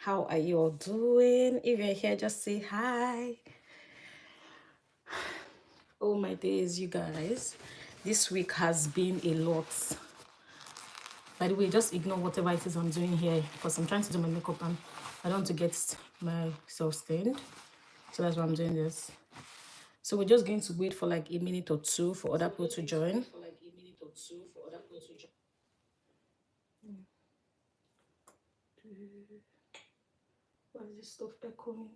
How are you all doing? If you're here, just say hi. Oh my days, you guys. This week has been a lot. By the way, just ignore whatever it is I'm doing here because I'm trying to do my makeup and I don't want to get myself stained. So that's why I'm doing this. So we're just going to wait for like a minute or two for other people to join. Why is this stuff echoing?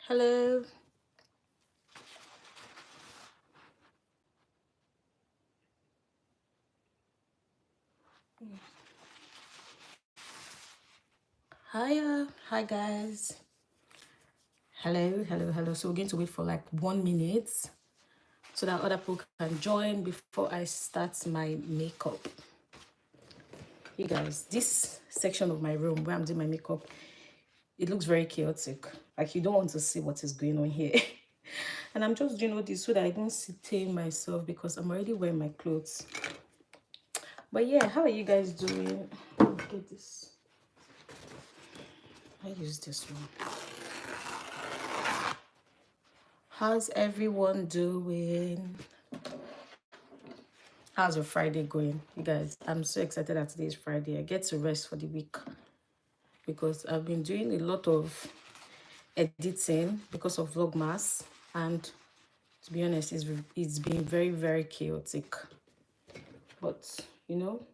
Hello. Hi guys. Hello. So we're going to wait for like 1 minute so that other people can join before I start my makeup. You guys, this section of my room where I'm doing my makeup, it looks very chaotic. Like you don't want to see what is going on here. And I'm just doing all this so that I don't stain myself because I'm already wearing my clothes. But yeah, how are you guys doing? Get this. I use this one. How's everyone doing? How's your Friday going? You guys, I'm so excited that today is Friday. I get to rest for the week because I've been doing a lot of editing because of Vlogmas, and to be honest, it's been very chaotic. But you know,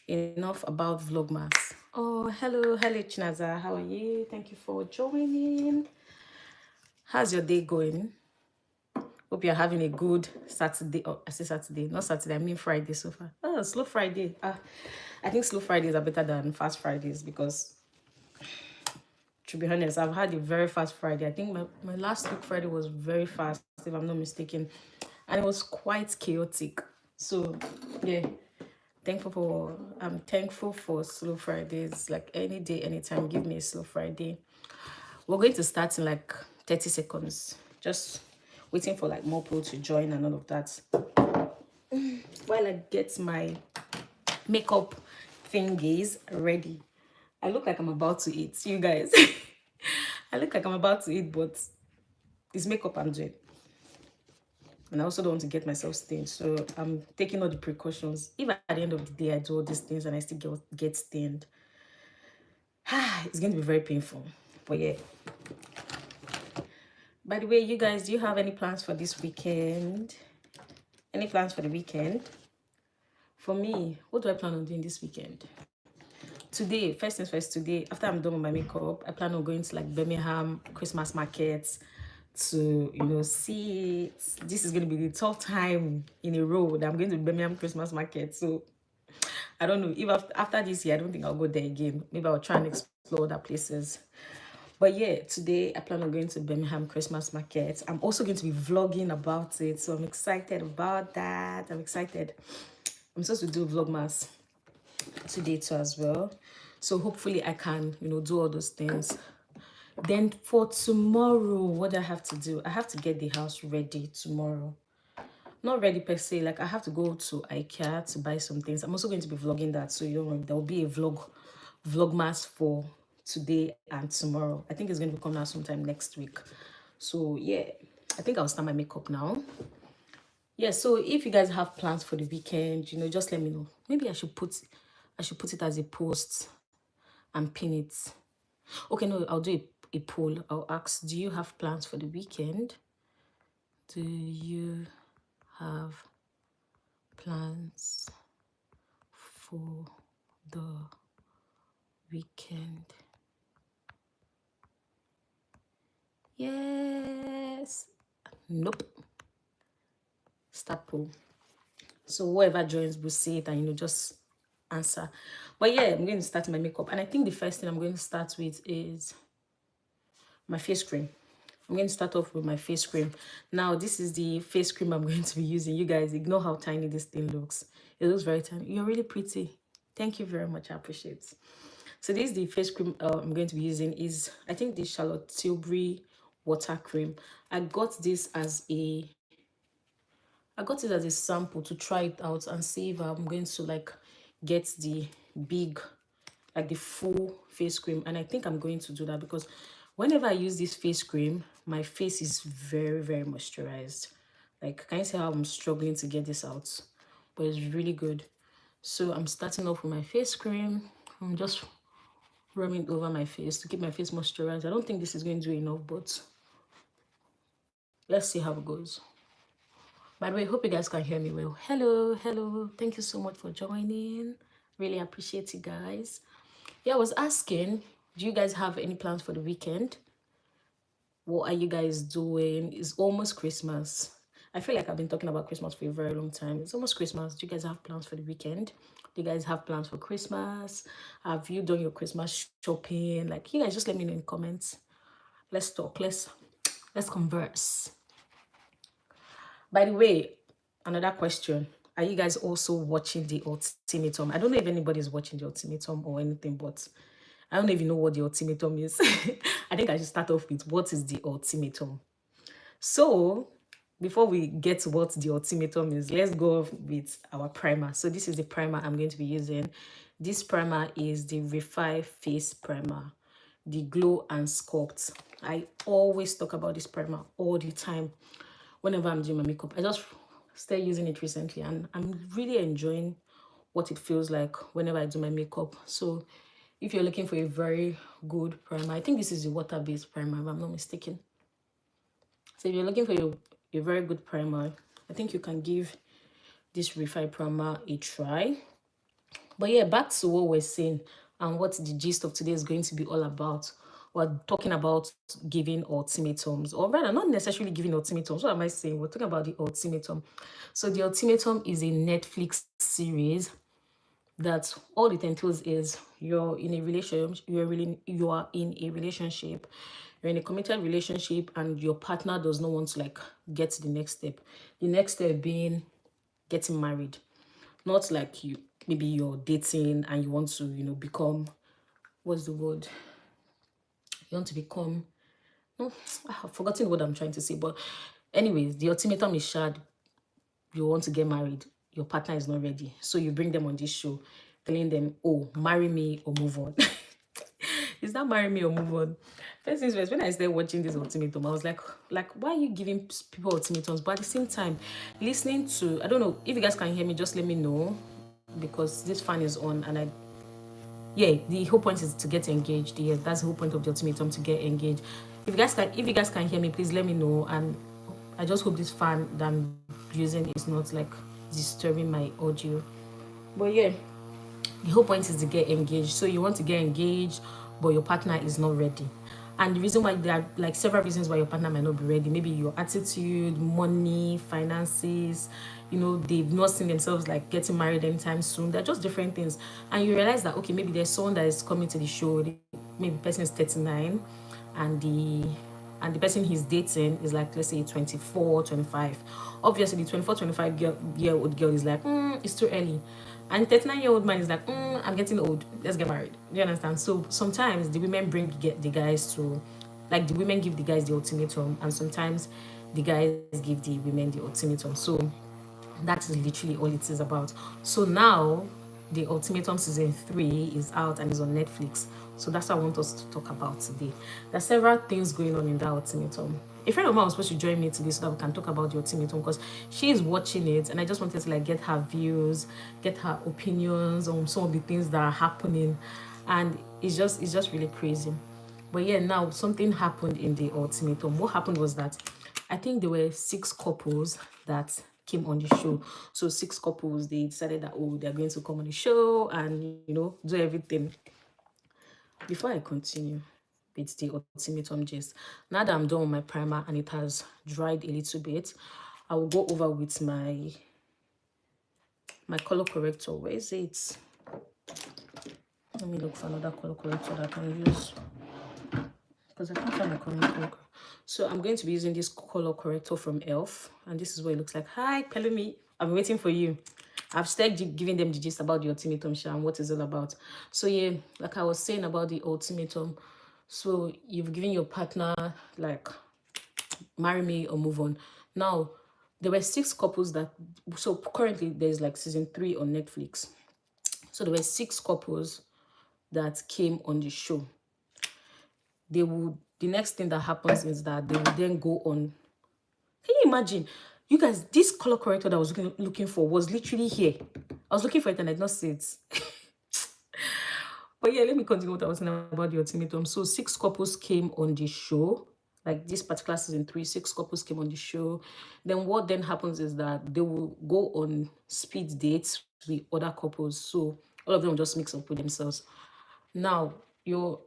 enough about Vlogmas. Oh, hello Chinaza, how are you? Thank you for joining. How's your day going? Hope you're having a good Saturday. Oh, I say Saturday, not Saturday, I mean Friday so far. Oh, slow Friday. I think slow Fridays are better than fast Fridays because, to be honest, I've had a very fast Friday. I think my last week Friday was very fast, if I'm not mistaken. And it was quite chaotic. So, yeah. I'm thankful for slow Fridays. Like any day, anytime, give me a slow Friday. We're going to start in like 30 seconds. Just waiting for like more people to join and all of that. While I get my makeup thingies ready. I look like I'm about to eat, you guys. I look like I'm about to eat, but it's makeup I'm doing. And I also don't want to get myself stained. So I'm taking all the precautions. If at the end of the day I do all these things and I still get stained, it's going to be very painful. But yeah. By the way, you guys, do you have any plans for this weekend? Any plans for the weekend? For me, what do I plan on doing this weekend? Today, first things first, today, after I'm done with my makeup, I plan on going to like Birmingham Christmas markets to, see it. This is going to be the 12th time in a row that I'm going to Birmingham Christmas market. So I don't know if after this year, I don't think I'll go there again. Maybe I'll try and explore other places. But yeah, today I plan on going to Birmingham Christmas market. I'm also going to be vlogging about it. So I'm excited about that. I'm excited. I'm supposed to do Vlogmas today too as well. So hopefully I can, do all those things. Then for tomorrow, what do I have to do? I have to get the house ready tomorrow. Not ready per se, like I have to go to IKEA to buy some things. I'm also going to be vlogging that, so there will be a vlogmas for today and tomorrow. I think it's going to come out sometime next week. So yeah, I think I'll start my makeup now. Yeah, so if you guys have plans for the weekend, just let me know. Maybe I should put it as a post and pin it. Okay, no, I'll do a poll. I'll ask, do you have plans for the weekend? Do you have plans for the weekend? Yes. Nope. Start poll. So whoever joins will see it and just answer. But yeah, I'm going to start my makeup. And I think the first thing I'm going to start with is my face cream. I'm going to start off with my face cream. Now, this is the face cream I'm going to be using. You guys, ignore how tiny this thing looks. It looks very tiny. You're really pretty. Thank you very much. I appreciate it. So this is the face cream I'm going to be using. I think the Charlotte Tilbury water cream. I got this as a sample to try it out and see if I'm going to like get the big like the full face cream, and I think I'm going to do that because whenever I use this face cream, my face is very, very moisturized. Like, can you see how I'm struggling to get this out? But it's really good. So I'm starting off with my face cream. I'm just rubbing it over my face to keep my face moisturized. I don't think this is going to do enough, but let's see how it goes. By the way, hope you guys can hear me well. Hello, hello. Thank you so much for joining. Really appreciate you guys. Yeah, I was asking, do you guys have any plans for the weekend? What are you guys doing? It's almost Christmas. I feel like I've been talking about Christmas for a very long time. It's almost Christmas. Do you guys have plans for the weekend? Do you guys have plans for Christmas? Have you done your Christmas shopping? Like, you guys just let me know in the comments. Let's talk. Let's converse. By the way, another question. Are you guys also watching the Ultimatum? I don't know if anybody's watching the Ultimatum or anything, but I don't even know what the Ultimatum is. I think I should start off with what is the Ultimatum. So before we get to what the Ultimatum is, let's go off with our primer. So this is the primer I'm going to be using. This primer is the Refi Face Primer, the Glow and Sculpt. I always talk about this primer all the time whenever I'm doing my makeup. I just started using it recently and I'm really enjoying what it feels like whenever I do my makeup. So if you're looking for a very good primer, I think this is a water-based primer if I'm not mistaken. So if you're looking for a very good primer, I think you can give this Refi primer a try. But yeah, back to what we're saying and what the gist of today is going to be all about. We're talking about giving ultimatums, or rather, not necessarily giving ultimatums. What am I saying? We're talking about the ultimatum. So the Ultimatum is a Netflix series that all it entails is you're in a relationship, you are in a relationship, you're in a committed relationship, and your partner does not want to like get to the next step. The next step being getting married. Not like maybe you're dating and you want to, become, what's the word? You want to become, no, I've forgotten what I'm trying to say. But anyways, the ultimatum is shared. You want to get married, your partner is not ready. So you bring them on this show, telling them, oh, marry me or move on. Is that marry me or move on? First things first, when I started watching this ultimatum, I was like, why are you giving people ultimatums? But at the same time, listening to, I don't know, if you guys can hear me, just let me know, because this fan is on and yeah, the whole point is to get engaged. Yeah, that's the whole point of the ultimatum, to get engaged. If you guys can hear me, please let me know. And I just hope this fan that I'm using is not like disturbing my audio. But yeah, the whole point is to get engaged. So you want to get engaged, but your partner is not ready. And the reason why, there are like several reasons why your partner might not be ready. Maybe your attitude, money, finances, they've not seen themselves like getting married anytime soon. They're just different things. And you realize that, okay, maybe there's someone that is coming to the show, maybe the person is 39, and the person he's dating is like, let's say 24, 25. Obviously the 24, 25-year-old girl is like, it's too early. And 39-year-old man is like, I'm getting old, let's get married. Do you understand? So sometimes the women the guys to, like, the women give the guys the ultimatum, and sometimes the guys give the women the ultimatum. So that is literally all it is about. So now the Ultimatum season 3 is out and is on Netflix. So that's what I want us to talk about today. There's several things going on in that Ultimatum. A friend of mine was supposed to join me today so that we can talk about the Ultimatum, because she is watching it and I just wanted to like get her views, get her opinions on some of the things that are happening, and it's just really crazy. But yeah, now something happened in the Ultimatum. What happened was that I think there were 6 couples that came on the show. So 6 couples, they decided that, oh, they're going to come on the show and, do everything. Before I continue with the ultimatum gist, now that I'm done with my primer and it has dried a little bit, I will go over with my color corrector. Where is it? Let me look for another color corrector that I can use, because I can't find my color corrector. So I'm going to be using this color corrector from Elf, and this is what it looks like. Hi, Pelumi. I'm waiting for you. I've started giving them the gist about the ultimatum and what it's all about. So yeah, like I was saying about the ultimatum, so you've given your partner like, marry me or move on. Now, there were 6 couples that, so currently there's like season 3 on Netflix. So there were 6 couples that came on the show, the next thing that happens is that they will then go on. Can you imagine? You guys, this color corrector that I was looking for was literally here. I was looking for it and I did not see it. But yeah, let me continue what I was saying about the ultimatum. So 6 couples came on the show. Like this particular season 3, 6 couples came on the show. Then what then happens is that they will go on speed dates with other couples. So all of them will just mix up with themselves. Now,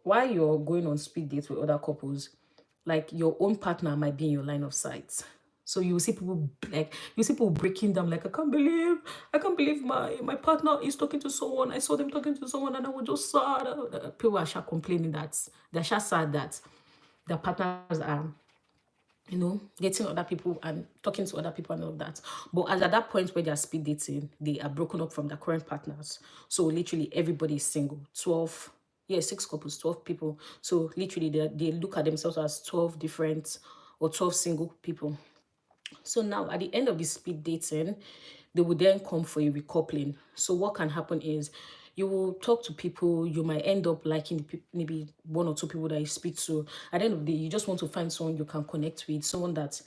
while you're going on speed dates with other couples, like your own partner might be in your line of sight. So you see people breaking down like, I can't believe my partner is talking to someone. I saw them talking to someone and I was just sad. People are complaining that they're sad that their partners are, getting other people and talking to other people and all of that. But as at that point where they're speed dating, they are broken up from their current partners. So literally everybody is single. 12, 6 couples, 12 people. So literally they look at themselves as 12 different or 12 single people. So now at the end of the speed dating, they will then come for a recoupling. So what can happen is you will talk to people, you might end up liking maybe 1 or 2 people that you speak to. At the end of the day, you just want to find someone you can connect with, someone that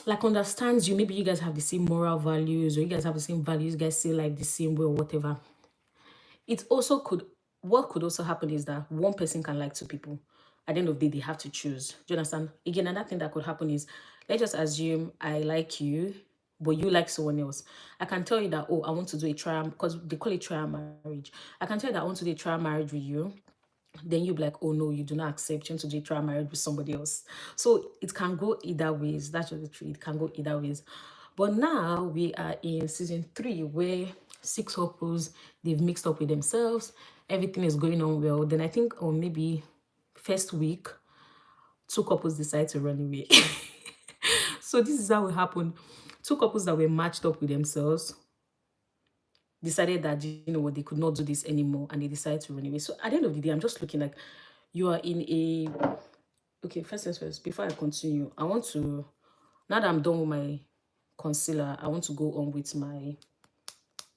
like understands you. Maybe you guys have the same moral values, or you guys have the same values, you guys say like the same way or whatever. What could also happen is that one person can like 2 people. At the end of the day, they have to choose. Do you understand? Again, another thing that could happen is, let's just assume I like you, but you like someone else. I can tell you that, I want to do a trial, because they call it trial marriage. I can tell you that I want to do a trial marriage with you. Then you'll be like, oh no, you do not accept. You want to do a trial marriage with somebody else. So it can go either ways. That's just the truth. It can go either ways. But now we are in season 3 where 6 couples, they've mixed up with themselves. Everything is going on well. Then I think, or maybe first week, 2 couples decide to run away. So this is how it happened. 2 couples that were matched up with themselves decided that, you know what, they could not do this anymore, and they decided to run away. So at the end of the day, I'm just looking like, you are in a... Okay, first things first, before I continue, I want to... Now that I'm done with my concealer, I want to go on with my...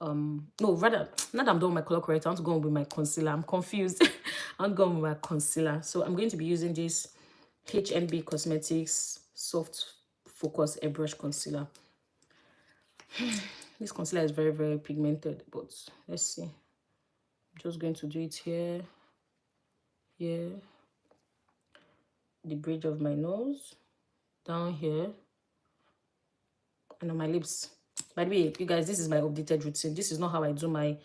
No, rather, now that I'm done with my color corrector, I want to go on with my concealer. I'm confused. I want to go on with my concealer. So I'm going to be using this H&B Cosmetics Soft Focus Airbrush Concealer. This concealer is very, very pigmented, but let's see. I'm just going to do it here, the bridge of my nose, down here, and on my lips. By the way, you guys, this is my updated routine. This is not how I do my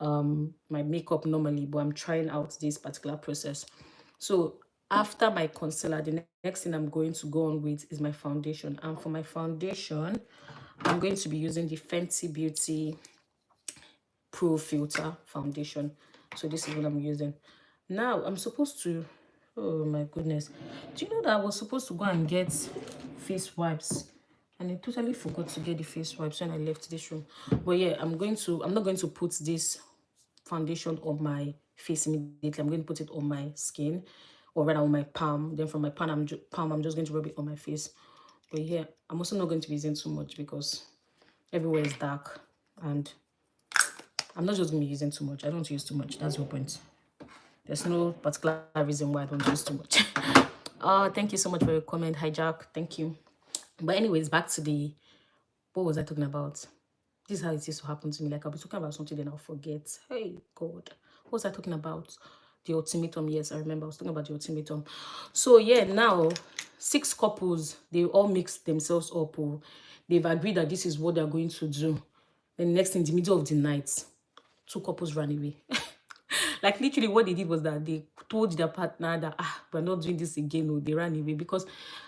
my makeup normally, but I'm trying out this particular process. So after my concealer, the next thing I'm going to go on with is my foundation. And for my foundation, I'm going to be using the Fenty Beauty Pro Filter foundation. So this is what I'm using. Now I'm supposed to... Oh my goodness. Do you know that I was supposed to go and get face wipes? And I totally forgot to get the face wipes when I left this room. But yeah, I'm not going to put this foundation on my face immediately. I'm going to put it on my skin, or rather on my palm. Then from my palm, I'm just going to rub it on my face. But yeah, I'm also not going to be using too much because everywhere is dark, and I'm not just going to be using too much. I don't use too much. That's the point. There's no particular reason why I don't use too much. Thank you so much for your comment, Hijack. Thank you. But anyways, back to the... What was I talking about? This is how it used to happen to me. Like, I'll be talking about something, then I'll forget. Hey, God. What was I talking about? The ultimatum. Yes, I remember. I was talking about the ultimatum. So, yeah, now, 6 couples, they all mixed themselves up. They've agreed that this is what they're going to do. Then next, in the middle of the night, 2 couples ran away. Like, literally, what they did was that they told their partner that, we're not doing this again. No, they ran away. Because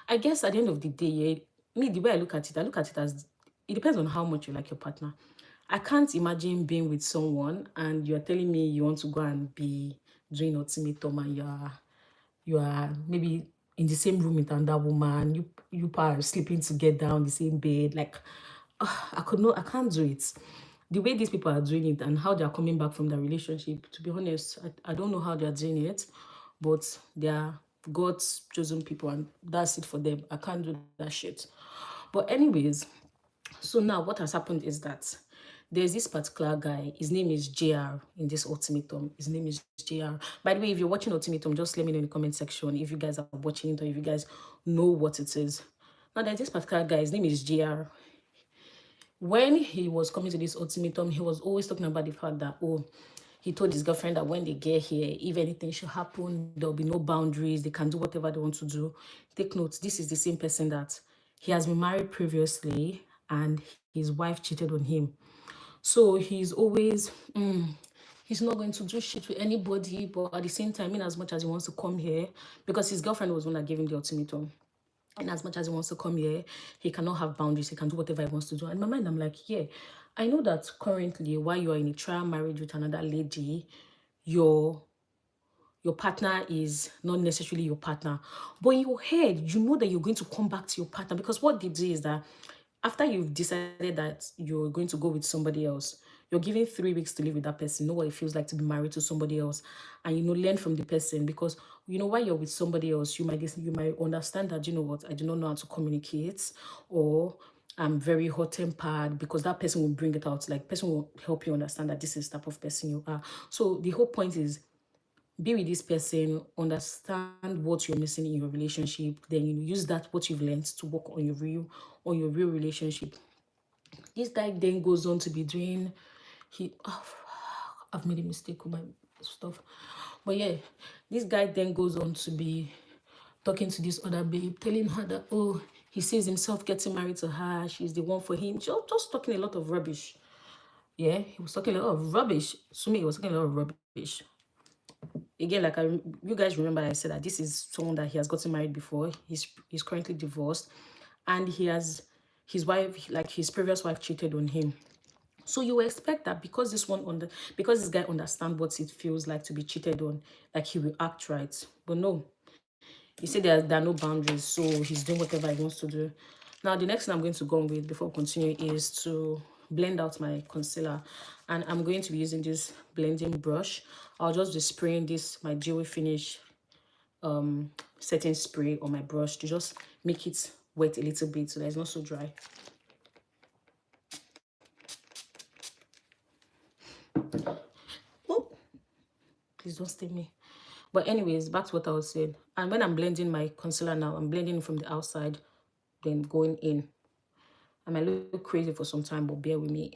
I guess at the end of the day, yeah, me, the way I look at it as... It depends on how much you like your partner. I can't imagine being with someone and you're telling me you want to go and be doing ultimatum, and you are maybe in the same room with another woman. You are sleeping together on the same bed. Like, I can't do it. The way these people are doing it and how they are coming back from their relationship, to be honest, I don't know how they are doing it, but they are God's chosen people, and that's it for them. I can't do that shit. But anyways, so now what has happened is that there's this particular guy, his name is JR in this Ultimatum. His name is JR. By the way, if you're watching Ultimatum, just let me know in the comment section if you guys are watching it or if you guys know what it is. Now, there's this particular guy, his name is JR. When he was coming to this Ultimatum, he was always talking about the fact that, oh, he told his girlfriend that when they get here, if anything should happen, there'll be no boundaries. They can do whatever they want to do. Take note, this is the same person that he has been married previously and his wife cheated on him. So he's always, he's not going to do shit with anybody, but at the same time, in as much as he wants to come here, because his girlfriend was one that gave him the ultimatum. And as much as he wants to come here, he cannot have boundaries. He can do whatever he wants to do. And in my mind, I'm like, yeah, I know that currently, while you are in a trial marriage with another lady, your partner is not necessarily your partner. But in your head, you know that you're going to come back to your partner, because what they do is that after you've decided that you're going to go with somebody else, you're given 3 weeks to live with that person, know what it feels like to be married to somebody else, and learn from the person. Because while you're with somebody else, you might understand that, what, I do not know how to communicate, or I'm very hot-tempered, because that person will bring it out. Like, person will help you understand that this is the type of person you are. So the whole point is, be with this person, understand what you're missing in your relationship, then use that, what you've learned, to work on your real relationship. This guy then goes on to be doing, I've made a mistake with my stuff, but yeah, this guy then goes on to be talking to this other babe, telling her that, oh, he sees himself getting married to her, she's the one for him. Just talking a lot of rubbish. Yeah, he was talking a lot of rubbish. To me, he was talking a lot of rubbish. Again, like you guys remember, I said that this is someone that he has gotten married before. He's currently divorced, and he has his wife, like his previous wife, cheated on him. So you expect that because this guy understands what it feels like to be cheated on, like he will act right. But no, he said there are no boundaries, so he's doing whatever he wants to do. Now, the next thing I'm going to go on with before continuing is to blend out my concealer, and I'm going to be using this blending brush. I'll just be spraying this, my Dewy Finish setting spray on my brush, to just make it wet a little bit so that it's not so dry. Oh, please don't sting me. But anyways, back to what I was saying. And when I'm blending my concealer now, I'm blending from the outside, then going in. I might look crazy for some time, but bear with me.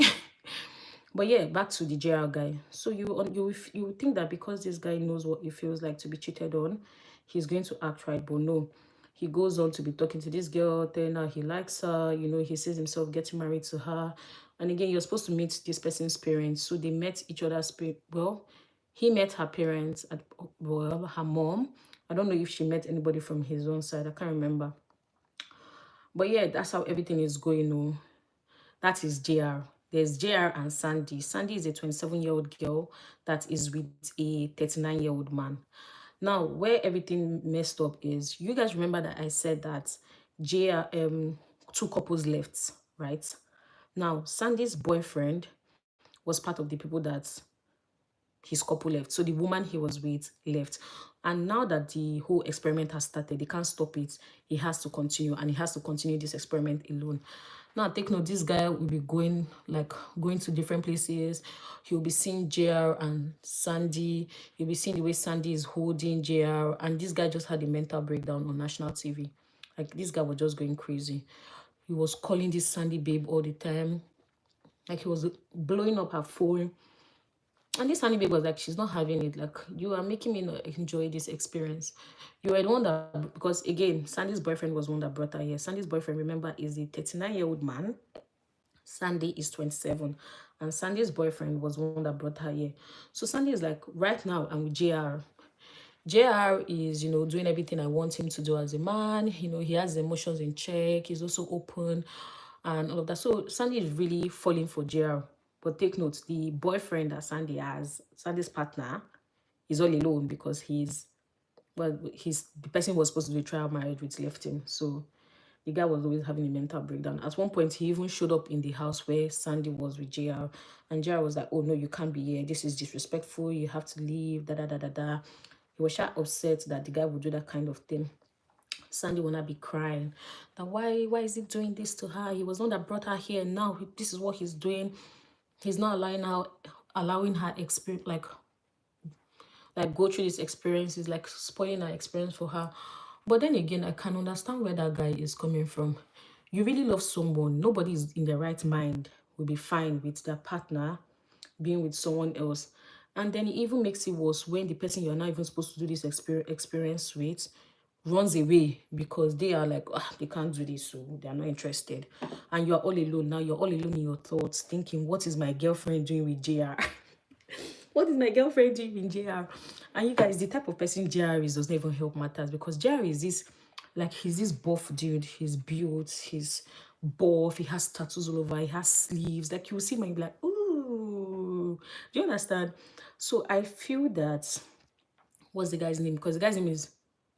But yeah, back to the JR guy. So you think that because this guy knows what it feels like to be cheated on, he's going to act right, but no. He goes on to be talking to this girl, telling her he likes her, he sees himself getting married to her. And again, you're supposed to meet this person's parents. So they met each other's parents. Well, he met her parents, her mom. I don't know if she met anybody from his own side. I can't remember. But yeah, that's how everything is going on. That is JR. There's JR and Sandy. Sandy is a 27-year-old girl that is with a 39-year-old man. Now, where everything messed up is, you guys remember that I said that JR, two couples left, right? Now, Sandy's boyfriend was part of the people that his couple left. So the woman he was with left. And now that the whole experiment has started, they can't stop it. He has to continue, and he has to continue this experiment alone. Now, take note, this guy will be going to different places. He'll be seeing JR and Sandy. You'll be seeing the way Sandy is holding JR. And this guy just had a mental breakdown on national TV. Like, this guy was just going crazy. He was calling this Sandy babe all the time. Like, he was blowing up her phone. And this Sandy babe was like, she's not having it. Like, you are making me not enjoy this experience. You were the one that, because again, Sandy's boyfriend was one that brought her here. Sandy's boyfriend, remember, is a 39-year-old man. Sandy is 27. And Sandy's boyfriend was one that brought her here. So Sandy is like, right now, I'm with JR. JR is, doing everything I want him to do as a man. He has emotions in check. He's also open and all of that. So Sandy is really falling for JR. But take note, the boyfriend that Sandy has, Sandy's partner, is all alone because the person who was supposed to do a trial marriage with left him. So the guy was always having a mental breakdown. At one point, he even showed up in the house where Sandy was with JR. And JR was like, oh, no, you can't be here. This is disrespectful. You have to leave, da-da-da-da-da. He was sure upset that the guy would do that kind of thing. Sandy will not be crying. That why is he doing this to her? He was the one that brought her here. Now this is what he's doing. He's not allowing her experience, like go through these experiences, like spoiling her experience for her. But then again, I can understand where that guy is coming from. You really love someone, nobody is in their right mind will be fine with their partner being with someone else. And then it even makes it worse when the person you're not even supposed to do this experience with runs away because they are like, ah, they can't do this, so they are not interested. And you're all alone now, you're all alone in your thoughts, thinking, what is my girlfriend doing with JR? What is my girlfriend doing in JR? And you guys, the type of person JR is doesn't even help matters, because JR is this, like, he's this buff dude. He's built, he's buff, he has tattoos all over, he has sleeves. Like, you will see him and you'll be like, ooh. Do you understand? So I feel that, what's the guy's name? Because the guy's name is,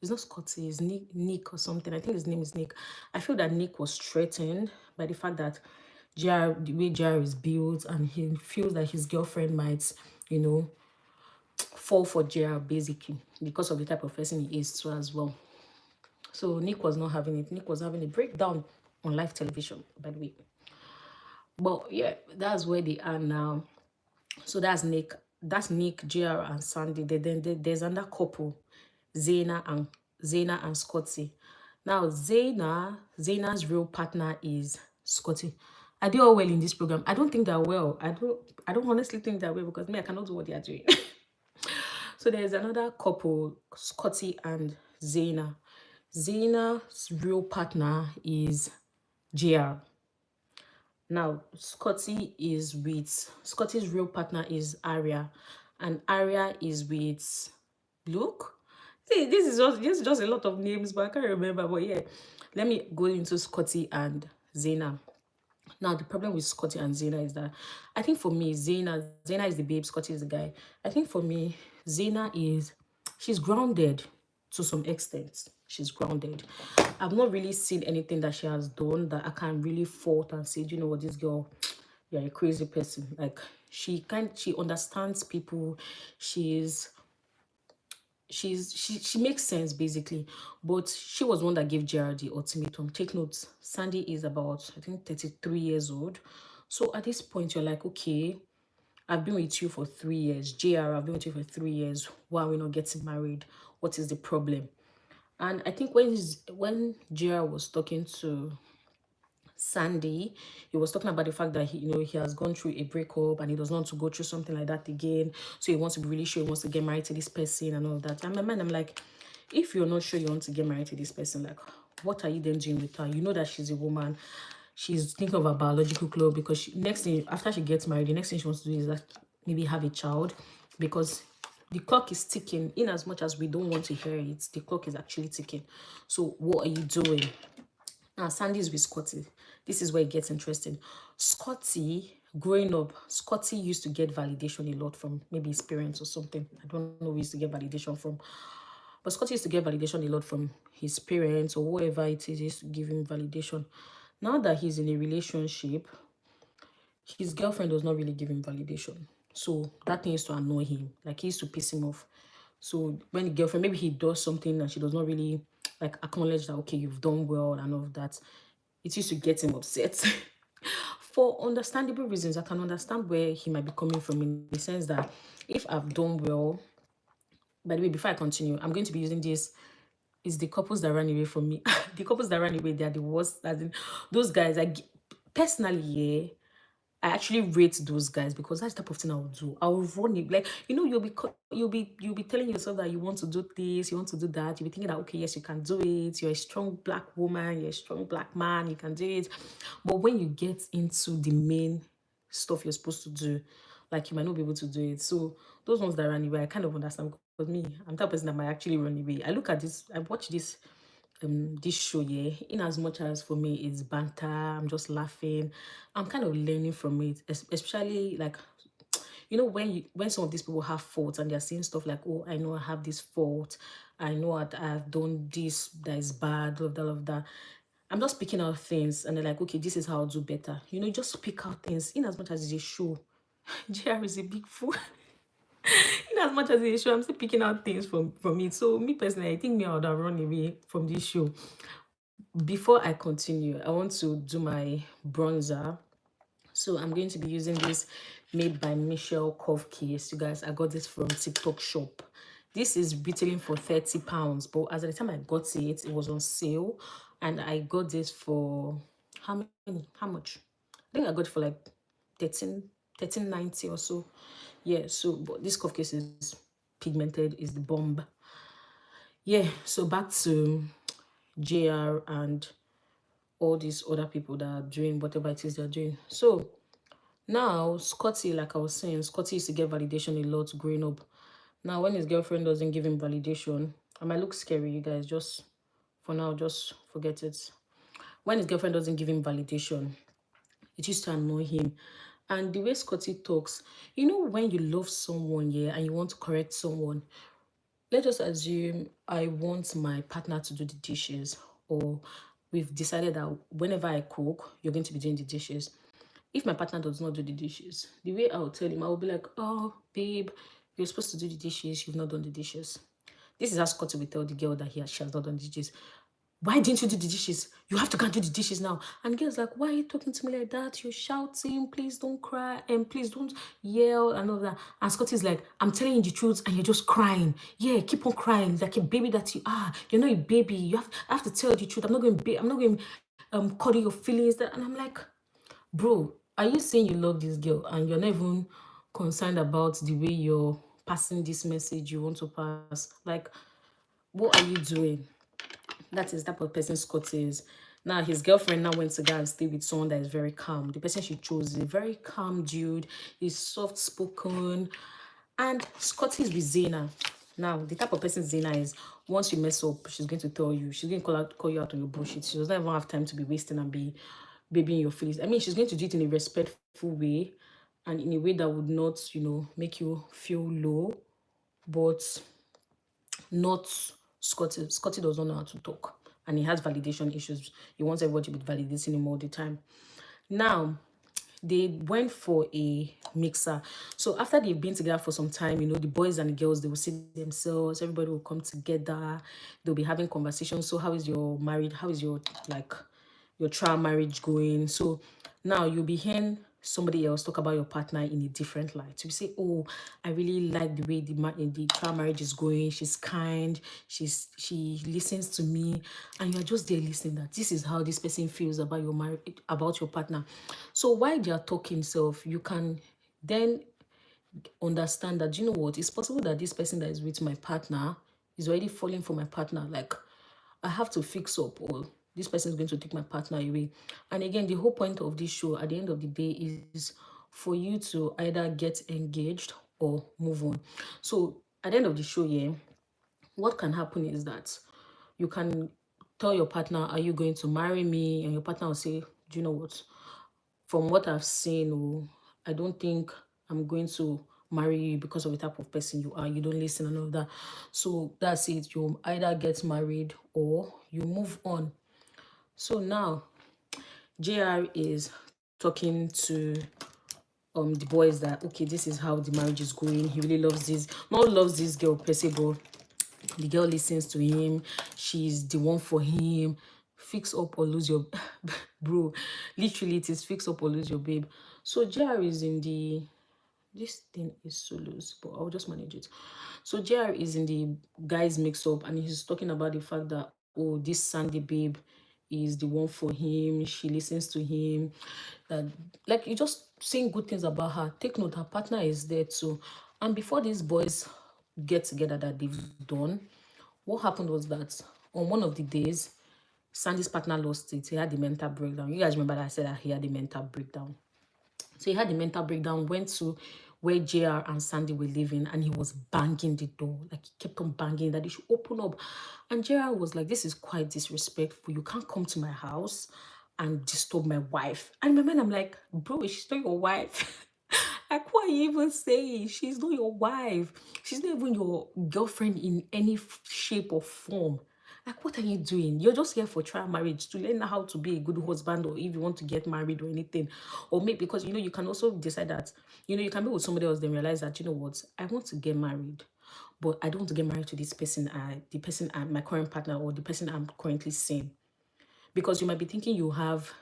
it's not Scotty, it's Nick or something. I think his name is Nick. I feel that Nick was threatened by the fact that the way JR is built, and he feels that his girlfriend might, you know, fall for JR basically because of the type of person he is too as well. So Nick was not having it. Nick was having a breakdown on live television, by the way. But yeah, that's where they are now. So that's Nick. That's Nick, JR, and Sandy. Then there's another couple, Zaina and Scotty. Now Zaina's real partner is Scotty. Are they all well in this program? I don't think they're well. I don't honestly think they're well, because me, I cannot do what they are doing. So there's another couple, Scotty and Zaina. Zaina's real partner is JR. Now, Scotty's real partner is Aria, and Aria is with Luke. See, this is just a lot of names, but I can't remember. But yeah, let me go into Scotty and Zaina. Now, the problem with Scotty and Zaina is that, I think for me, Zaina is the babe, Scotty is the guy. I think for me, she's grounded to some extent. She's grounded. I've not really seen anything that she has done that I can really fault and say, do you know what, this girl, you're a crazy person. Like, she understands people. She makes sense basically. But she was one that gave JR the ultimatum. Take notes, Sandy is about, I think, 33 years old. So at this point you're like, okay, I've been with you for 3 years. JR, I've been with you for 3 years. Why are we not getting married? What is the problem? And I think when JR was talking to Sandy, he was talking about the fact that he has gone through a breakup and he doesn't want to go through something like that again. So he wants to be really sure he wants to get married to this person and all of that. And my mind, I'm like, if you're not sure you want to get married to this person, like, what are you then doing with her? You know that she's a woman. She's thinking of a biological clock, because next thing, after she gets married, the next thing she wants to do is that maybe have a child, because the clock is ticking. In as much as we don't want to hear it, the clock is actually ticking. So what are you doing? Now, Sandy's with Scotty. This is where it gets interesting. Growing up, Scotty used to get validation a lot from maybe his parents or something. I don't know who he used to get validation from. But Scotty used to get validation a lot from his parents or whoever it is used to give him validation. Now that he's in a relationship, his girlfriend does not really give him validation. So that thing used to annoy him. Like, he used to piss him off. So when the girlfriend, maybe he does something and she does not really like acknowledge that, okay, you've done well and all of that, it used to get him upset. For understandable reasons, I can understand where he might be coming from, in the sense that if I've done well, by the way, before I continue, I'm going to be using this, is the couples that ran away from me. The couples that ran away, they are the worst. As in, those guys, personally, yeah, I actually rate those guys, because that's the type of thing I would do. I will run it, like, you'll be telling yourself that you want to do this, you want to do that. You'll be thinking that, okay, yes, you can do it. You're a strong black woman, you're a strong black man, you can do it. But when you get into the main stuff you're supposed to do, like, you might not be able to do it. So those ones that run away, I kind of understand, because me, I'm that person that might actually run away. I watch this show, yeah, in as much as for me it's banter, I'm just laughing, I'm kind of learning from it, especially like, when some of these people have faults and they're saying stuff like, oh, I know I have this fault, I know I've done this that is bad, all of that. I'm just picking out things, and they're like, okay, this is how I'll do better. Just pick out things. In as much as it's a show, JR is a big fool. In as much as it's a show, I'm still picking out things from it. So me personally, I think me, I would have run away from this show. Before I continue, I want to do my bronzer. So I'm going to be using this made by Michelle Cove case. You guys, I got this from TikTok shop. This is retailing for £30, but as at the time I got it, it was on sale, and I got this for how many? How much? I think I got it for like 13.90 or so. Yeah. So, but this cuff case is pigmented, is the bomb. Yeah. So back to JR and all these other people that are doing whatever it is they're doing. So now, Scotty, like I was saying, Scotty used to get validation a lot growing up. Now, when his girlfriend doesn't give him validation, I might look scary, you guys. Just for now, just forget it. When his girlfriend doesn't give him validation, it used to annoy him. And the way Scotty talks, you know, when you love someone, yeah, and you want to correct someone, let's just assume I want my partner to do the dishes, or we've decided that whenever I cook, you're going to be doing the dishes. If my partner does not do the dishes, the way I'll tell him, I'll be like, oh, babe, you're supposed to do the dishes, you've not done the dishes. This is how Scotty will tell the girl that she has not done the dishes. Why didn't you do the dishes? You have to go and do the dishes now. And the girl's like, why are you talking to me like that? You're shouting, please don't cry, and please don't yell and all that. And Scotty's like, I'm telling you the truth and you're just crying. Yeah, keep on crying like a baby that you are. You're not a baby. I have to tell you the truth. I'm not going cuddle your feelings. And I'm like, bro, are you saying you love this girl and you're not even concerned about the way you're passing this message you want to pass? Like, what are you doing? That is the type of person Scott is. Now, his girlfriend now went to go and stay with someone that is very calm. The person she chose is a very calm dude. He's soft-spoken. And Scott is with Zena. Now, the type of person Zena is, once you mess up, she's going to tell you. She's going to call you out on your bullshit. She does not even have time to be wasting and be babying your feelings. I mean, she's going to do it in a respectful way and in a way that would not, make you feel low, but not Scotty. Scotty does not know how to talk, and he has validation issues. He wants everybody to be validating him all the time. Now, they went for a mixer. So after they've been together for some time, the boys and the girls, they will see themselves, everybody will come together, they'll be having conversations. So how is your marriage? How is your your trial marriage going? So now you'll be hearing somebody else talk about your partner in a different light. You say, oh, I really like the way the trial marriage is going. She's kind. She listens to me, and you're just there listening. That this is how this person feels about your about your partner. So while they are talking, self, you can then understand that, you know what, it's possible that this person that is with my partner is already falling for my partner. Like, I have to fix up, or this person is going to take my partner away. And again, the whole point of this show at the end of the day is for you to either get engaged or move on. So at the end of the show, yeah, what can happen is that you can tell your partner, are you going to marry me? And your partner will say, do you know what, from what I've seen, I don't think I'm going to marry you because of the type of person you are. You don't listen and all that. So that's it. You either get married or you move on. So now, JR is talking to the boys that, okay, this is how the marriage is going. He really loves this girl per se, but the girl listens to him. She's the one for him. Fix up or lose your bro. Literally, it is fix up or lose your babe. So JR is in the, this thing is so loose, but I'll just manage it. So JR is in the guys mix up, and he's talking about the fact that, oh, this Sandy babe is the one for him. She listens to him. That, like, you just saying good things about her. Take note, her partner is there too. And before these boys get together that they've done, what happened was that on one of the days, Sandy's partner lost it. He had the mental breakdown. You guys remember that I said that he had the mental breakdown. So he had the mental breakdown, went to where JR and Sandy were living, and he was banging the door. Like, he kept on banging that they should open up. And JR was like, this is quite disrespectful. You can't come to my house and disturb my wife. And in my mind, I'm like, bro, she's not your wife. Like, what are you even saying? She's not your wife. She's not even your girlfriend in any shape or form. Like, what are you doing? You're just here for trial marriage to learn how to be a good husband, or if you want to get married or anything. Or maybe because, you can also decide that, you can be with somebody else, then realize that, you know what, I want to get married, but I don't want to get married to this person, my current partner, or the person I'm currently seeing. Because you might be thinking you have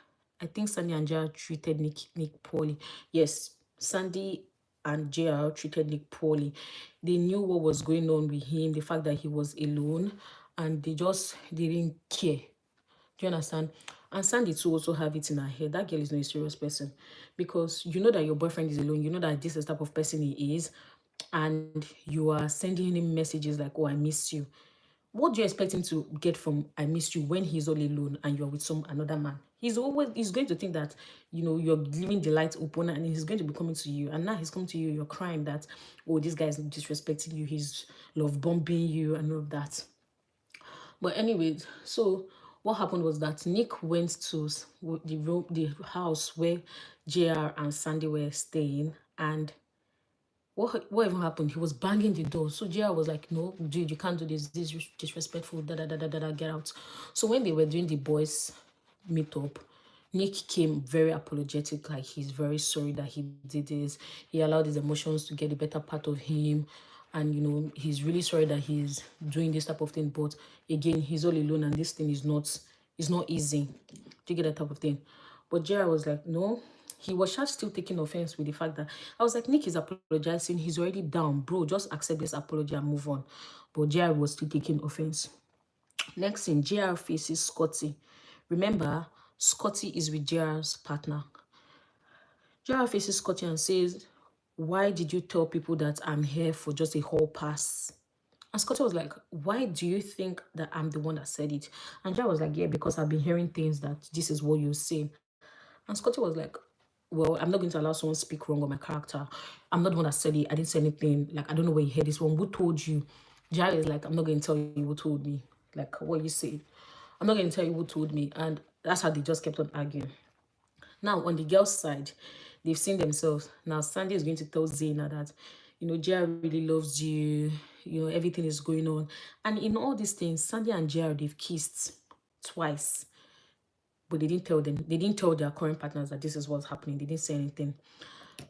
I think Sandy and JR treated Nick poorly. Yes, Sandy and JR treated Nick poorly. They knew what was going on with him, the fact that he was alone, and they just didn't care. Do you understand? And Sandy too also have it in her head. That girl is not a serious person. Because you know that your boyfriend is alone. You know that this is the type of person he is. And you are sending him messages like, oh, I miss you. What do you expect him to get from I miss you when he's all alone and you're with some another man? He's going to think that, you know, you're leaving the light open and he's going to be coming to you. And now he's coming to you, you're crying that, oh, this guy is disrespecting you, he's love bombing you and all of that. But anyways, so what happened was that Nick went to the house where JR and Sandy were staying, and what even happened? He was banging the door. So JR was like, no, dude, you can't do this. This is disrespectful. Da da da da da da. Get out. So when they were doing the boys meetup, Nick came very apologetic, like he's very sorry that he did this. He allowed his emotions to get the better part of him. And you know, he's really sorry that he's doing this type of thing. But again, he's all alone and this thing is not easy. Do you get that type of thing? But JR was like, no. He was just still taking offense with the fact that I was like, Nick is apologizing. He's already down, bro. Just accept this apology and move on. But JR was still taking offense. Next thing, JR faces Scotty. Remember, Scotty is with JR's partner. JR faces Scotty and says, why did you tell people that I'm here for just a hall pass? And Scotty was like, why do you think that I'm the one that said it? And JR was like, yeah, because I've been hearing things that this is what you're saying. And Scotty was like, well, I'm not going to allow someone to speak wrong on my character. I'm not the one that said it. I didn't say anything. Like, I don't know where you heard this one. Who told you? Jai is like, I'm not going to tell you who told me. Like, what you say. I'm not going to tell you who told me. And that's how they just kept on arguing. Now, on the girls' side, they've seen themselves. Now, Sandy is going to tell Zaina that, you know, Jai really loves you. You know, everything is going on. And in all these things, Sandy and Jai, they've kissed twice. But they didn't tell them. They didn't tell their current partners that this is what's happening. They didn't say anything.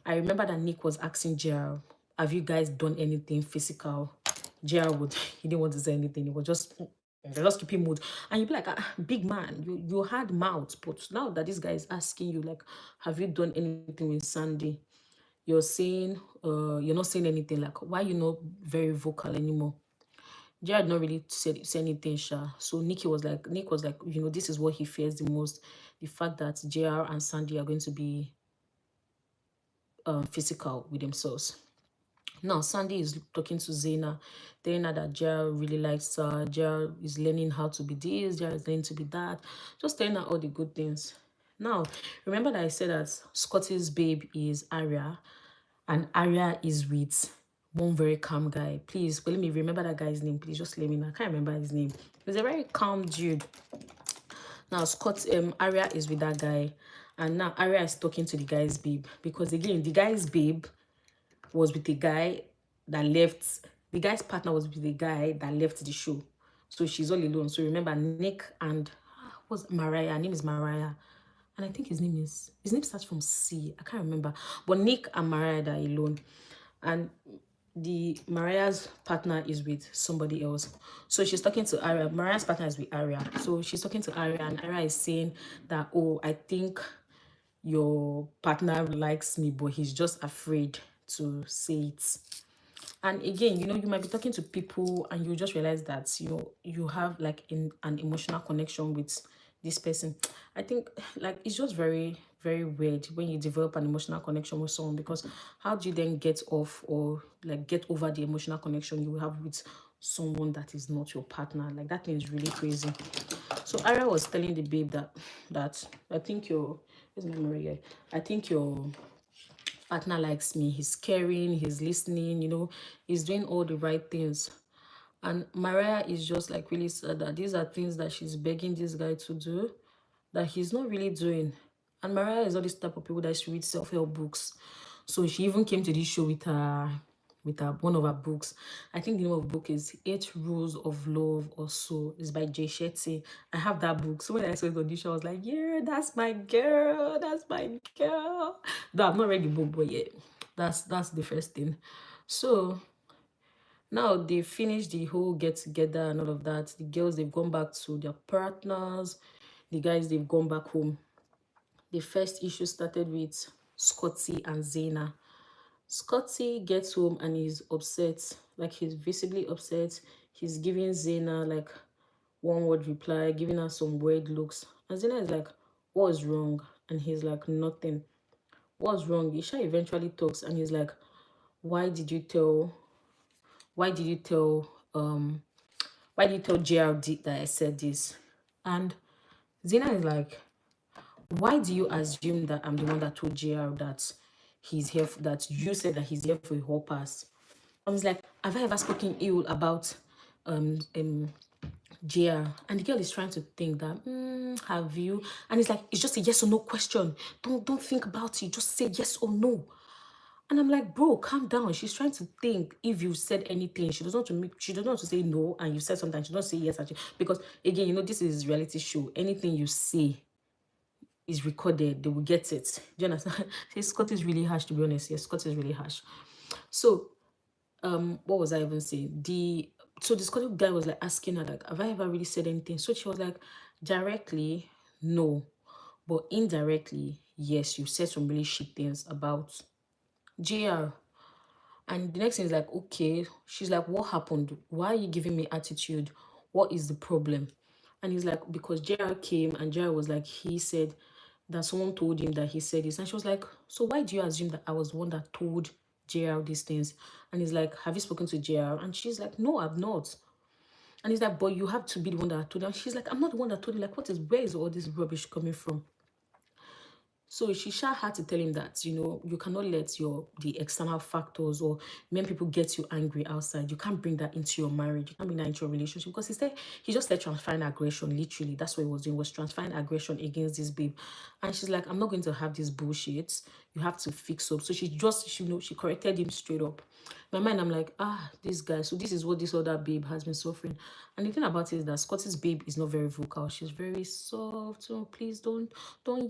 I remember that Nick was asking JR, have you guys done anything physical? JR he didn't want to say anything. He was just keeping mood. And you'd be like, big man, you had mouth. But now that this guy is asking you, like, have you done anything with Sandy? You're saying, you're not saying anything. Like, why are you not very vocal anymore? Jared not really say anything, Sha. So Nick was like, you know, this is what he fears the most. The fact that JR and Sandy are going to be physical with themselves. Now, Sandy is talking to Zaina, telling her that JR really likes her. JR is learning how to be this, JR is learning to be that. Just telling her all the good things. Now, remember that I said that Scotty's babe is Arya, and Arya is with one very calm guy. Please, let me remember that guy's name. Please, just let me know. I can't remember his name. He's a very calm dude. Now, Arya is with that guy, and now Arya is talking to the guy's babe, because again, the guy's babe was with the guy that left. The guy's partner was with the guy that left the show, so she's all alone. So remember, Nick and what's Mariah? Her name is Mariah, and I think his name starts from C. I can't remember, but Nick and Mariah are alone, and the Mariah's partner is with somebody else. So she's talking to Arya. Mariah's partner is with Arya. So she's talking to Arya, and Arya is saying that, oh, I think your partner likes me, but he's just afraid to say it. And again, you know, you might be talking to people and you just realize that, you know, you have like an emotional connection with this person. I think like it's just very, very weird when you develop an emotional connection with someone, because how do you then get off or like get over the emotional connection you have with someone that is not your partner? Like that thing is really crazy. So Arya was telling the babe that I think where's my memory guy? I think your partner likes me. He's caring, he's listening, you know, he's doing all the right things. And Mariah is just like really sad that these are things that she's begging this guy to do that he's not really doing. And Mariah is all this type of people that she reads self-help books. So she even came to this show with one of her books. I think the name of the book is 8 Rules of Love or so. It's by Jay Shetty. I have that book. So when I saw it on this show, I was like, yeah, that's my girl. That's my girl. Though I've not read the book, but yeah, that's the first thing. So now they finished the whole get together and all of that. The girls, they've gone back to their partners. The guys, they've gone back home. The first issue started with Scotty and Zaina. Scotty gets home and he's upset, like he's visibly upset. He's giving Zaina like one word reply, giving her some weird looks. And Zaina is like, what's wrong? And he's like, nothing. What's wrong? Isha eventually talks and he's like, why did you tell why did you tell why did you tell JRD that I said this? And Zaina is like, why do you assume that I'm the one that told JR that he's here that you said that he's here for a whole pass? I was like, have I ever spoken ill about um um JR? And the girl is trying to think that, have you? And it's like, it's just a yes or no question. Don't think about it. Just say yes or no. And I'm like, bro, calm down. She's trying to think if you said anything. She doesn't want to she doesn't want to say no and you said something. She doesn't say yes. Because again, this is reality show. Anything you say is recorded, they will get it. Do you understand? Scott is really harsh, to be honest. Yes, Scott is really harsh. So what was I even saying? The Scottish guy was like asking her, like, have I ever really said anything? So she was like, directly, no. But indirectly, yes, you said some really shit things about JR. And the next thing is like, okay. She's like, what happened? Why are you giving me attitude? What is the problem? And he's like, because JR came and JR was like, he said that someone told him that he said this. And she was like, so why do you assume that I was the one that told JR these things? And he's like, have you spoken to JR? And she's like, no, I've not. And he's like, but you have to be the one that told her. And she's like, I'm not the one that told you. Like, where is all this rubbish coming from? So she had to tell him that, you cannot let the external factors or when people get you angry outside, you can't bring that into your marriage. You can't bring that into your relationship because he just said transferring aggression, literally. That's what he was doing, was transferring aggression against this babe. And she's like, I'm not going to have this bullshit. You have to fix up. So she corrected him straight up. In my mind, I'm like, this guy. So this is what this other babe has been suffering. And the thing about it is that Scotty's babe is not very vocal. She's very soft. So please don't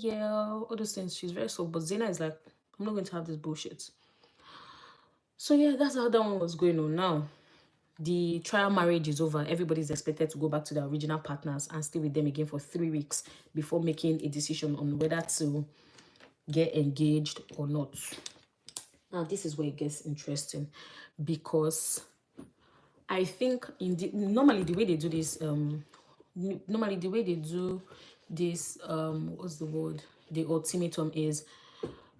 yell. All those things. She's very soft. But Zaina is like, I'm not going to have this bullshit. So yeah, that's how that one was going on. Now, the trial marriage is over. Everybody's expected to go back to their original partners and stay with them again for 3 weeks before making a decision on whether to get engaged or not. Now, this is where it gets interesting because I think normally the way they do this, what's the word? The ultimatum is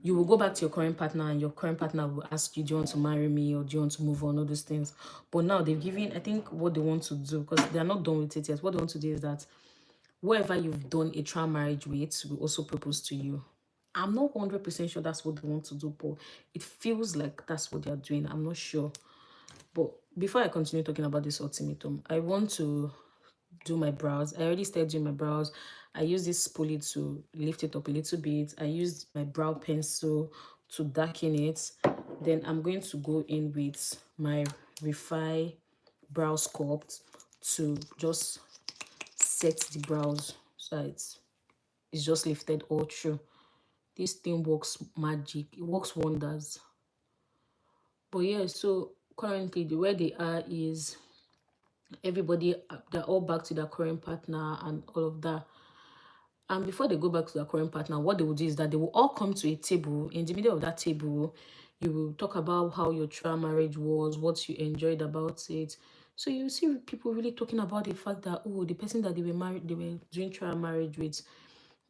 you will go back to your current partner and your current partner will ask you, do you want to marry me or do you want to move on, all those things. But now they've given, I think what they want to do, because they're not done with it yet, what they want to do is that whoever you've done a trial marriage with will also propose to you. I'm not 100% sure that's what they want to do, but it feels like that's what they're doing. I'm not sure. But before I continue talking about this ultimatum, I want to do my brows. I already started doing my brows. I use this spoolie to lift it up a little bit. I used my brow pencil to darken it. Then I'm going to go in with my Refi brow sculpt to just set the brows so that it's just lifted all through. This thing works magic. It works wonders. But yeah, so currently the way they are is everybody, they're all back to their current partner and all of that. And before they go back to their current partner, what they will do is that they will all come to a table. In the middle of that table, you will talk about how your trial marriage was, what you enjoyed about it. So you see people really talking about the fact that, oh, the person that they were doing trial marriage with,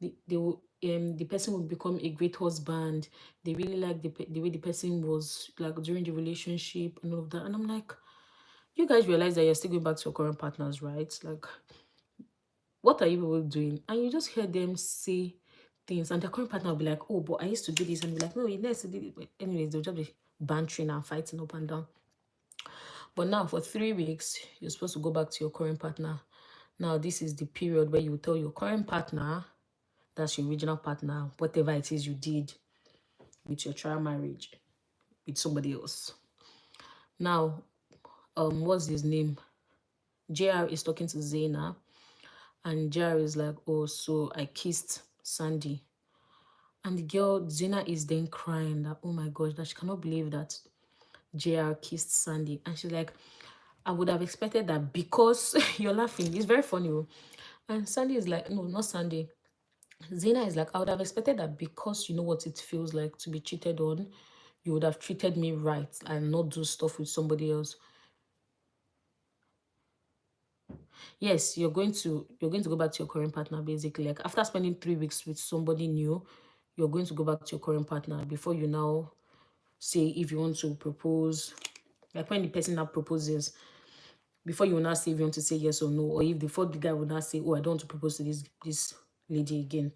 the person will become a great husband. They really like the way the person was like during the relationship and all of that. And I'm like, you guys realize that you're still going back to your current partners, right? Like, what are you people doing? And you just hear them say things, and their current partner will be like, oh, but I used to do this, and be like, no, you never did it. But anyways, they'll just be bantering and fighting up and down. But now for 3 weeks, you're supposed to go back to your current partner. Now, this is the period where you tell your current partner, that's your original partner, whatever it is you did with your trial marriage with somebody else. Now, what's his name? JR is talking to Zaina, and JR is like, oh, so I kissed Sandy. And the girl, Zaina, is then crying that, oh my gosh, that she cannot believe that JR kissed Sandy. And she's like, I would have expected that because you're laughing. It's very funny. And Sandy is like, no, not Sandy. Zena is like, I would have expected that because you know what it feels like to be cheated on, you would have treated me right and not do stuff with somebody else. Yes, you're going to go back to your current partner basically. Like after spending 3 weeks with somebody new, you're going to go back to your current partner before you now say if you want to propose. Like when the person now proposes, before you will now say if you want to say yes or no, or if before the guy will now say, oh, I don't want to propose to this lady again.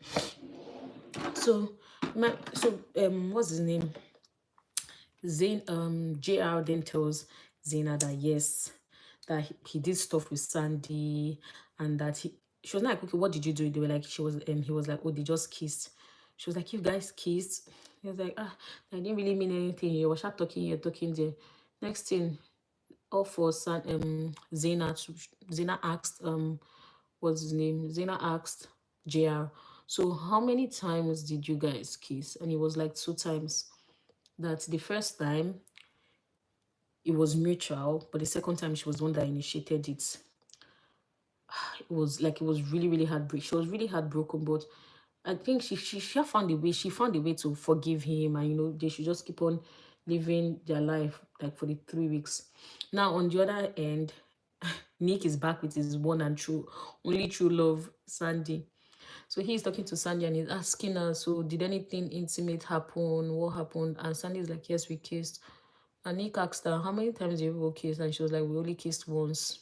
So what's his name? JR then tells Zaina that yes, that he did stuff with Sandy, and that she was not like, okay, what did you do? They were like, he was like, oh, they just kissed. She was like, you guys kissed. He was like, I didn't really mean anything. You were shot talking here, talking there. Next thing, all for Zaina asked what's his name? Zaina asked JR, so how many times did you guys kiss? And it was like 2 times. That the first time it was mutual, but the second time she was the one that initiated it. It was really, really heartbreaking. She was really heartbroken, but I think she found a way. She found a way to forgive him, and they should just keep on living their life like for the 3 weeks. Now on the other end, Nick is back with his one and true, only true love, Sandy. So he's talking to Sandy and he's asking her, so did anything intimate happen? What happened? And Sandy's like, yes, we kissed. And Nick asked her, how many times did you all kiss? And she was like, we only kissed once.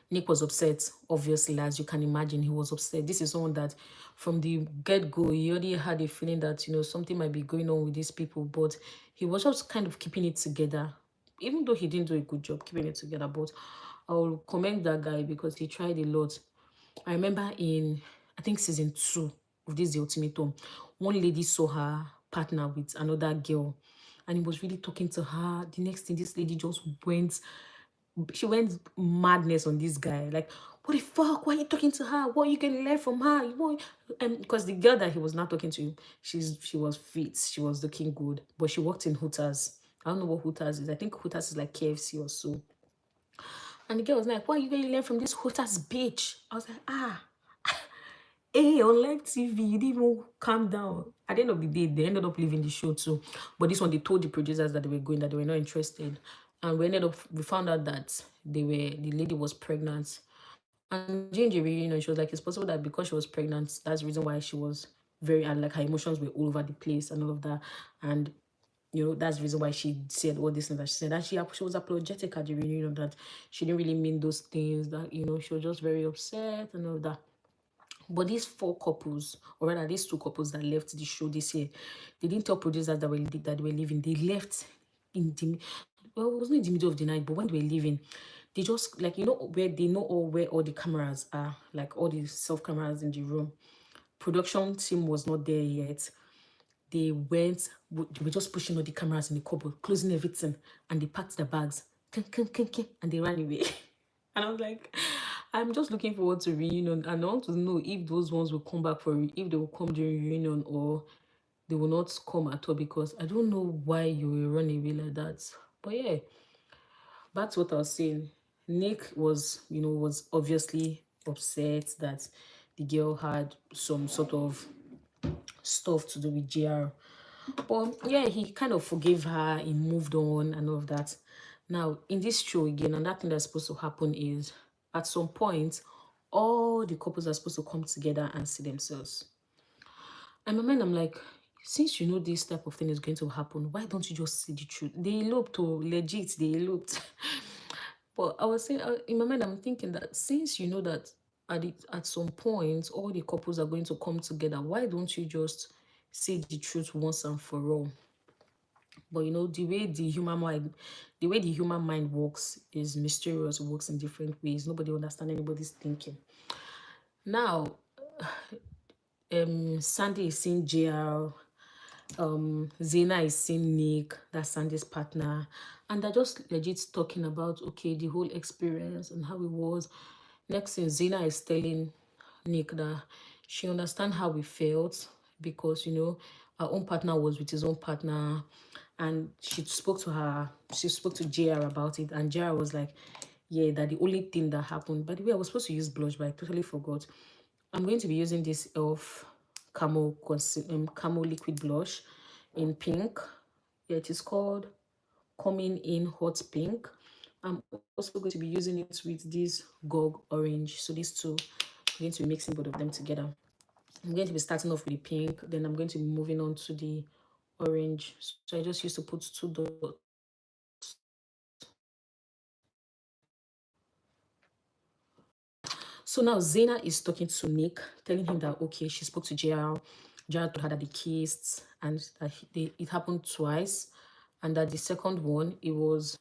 Nick was upset, obviously, as you can imagine, he was upset. This is someone that from the get-go, he already had a feeling that, something might be going on with these people, but he was just kind of keeping it together, even though he didn't do a good job keeping it together. But I'll commend that guy because he tried a lot. I remember in, I think, season 2 of this The Ultimatum, one lady saw her partner with another girl and he was really talking to her. The next thing, this lady just went madness on this guy. Like, what the fuck? Why are you talking to her? What are you going to learn from her? Because the girl that he was not talking to, she was fit. She was looking good. But she worked in Hooters. I don't know what Hooters is. I think Hooters is like KFC or so. And the girl was like, what are you going to learn from this Hooters bitch? I was like, hey, on live TV, you didn't even calm down. At the end of the day, they ended up leaving the show too. But this one, they told the producers that they were going, that they were not interested. And we found out that the lady was pregnant. And during the reunion, she was like, it's possible that because she was pregnant, that's the reason why she was very, and like her emotions were all over the place and all of that. And that's the reason why she said all this things that she said. And she was apologetic at the reunion that she didn't really mean those things, that, she was just very upset and all of that. But these 4 couples, or rather these 2 couples that left the show this year, they didn't tell producers that they were leaving. They left in the, well, it wasn't in the middle of the night, but when they were leaving, they just, like, where they know where all the cameras are, like all the self cameras in the room. Production team was not there yet. They were just pushing all the cameras in the cupboard, closing everything, and they packed their bags, and they ran away. And I was like, I'm just looking forward to reunion, and I want to know if those ones will come back if they will come during reunion or they will not come at all, because I don't know why you will run away like that. But yeah, that's what I was saying. Nick was obviously upset that the girl had some sort of stuff to do with JR. But yeah, he kind of forgave her, he moved on and all of that. Now, in this show again, another thing that's supposed to happen is at some point, all the couples are supposed to come together and see themselves. And my mind, I'm like, since you know this type of thing is going to happen, why don't you just see the truth? They eloped, legit, they eloped. But I was saying, in my mind, I'm thinking that since you know that at some point, all the couples are going to come together, why don't you just say the truth once and for all? But the way the human mind works is mysterious, works in different ways. Nobody understands anybody's thinking. Now, Sandy is seeing JR, Zena is seeing Nick, that's Sandy's partner, and they're just legit talking about, okay, the whole experience and how it was. Next thing, Zena is telling Nick that she understands how we felt because, her own partner was with his own partner, and she spoke to JR about it, and JR was like, yeah, that the only thing that happened, by the way, I was supposed to use blush, but I totally forgot. I'm going to be using this e.l.f. Camo liquid blush in pink. Yeah, it is called Coming in Hot Pink. I'm also going to be using it with this Gog Orange. So these two, I'm going to be mixing both of them together. I'm going to be starting off with the pink, then I'm going to be moving on to the orange. So I just used to put 2 dots. So now Zaina is talking to Nick, telling him that, okay, she spoke to JR. JR told her that they kissed and that it happened twice. And that the second one, it was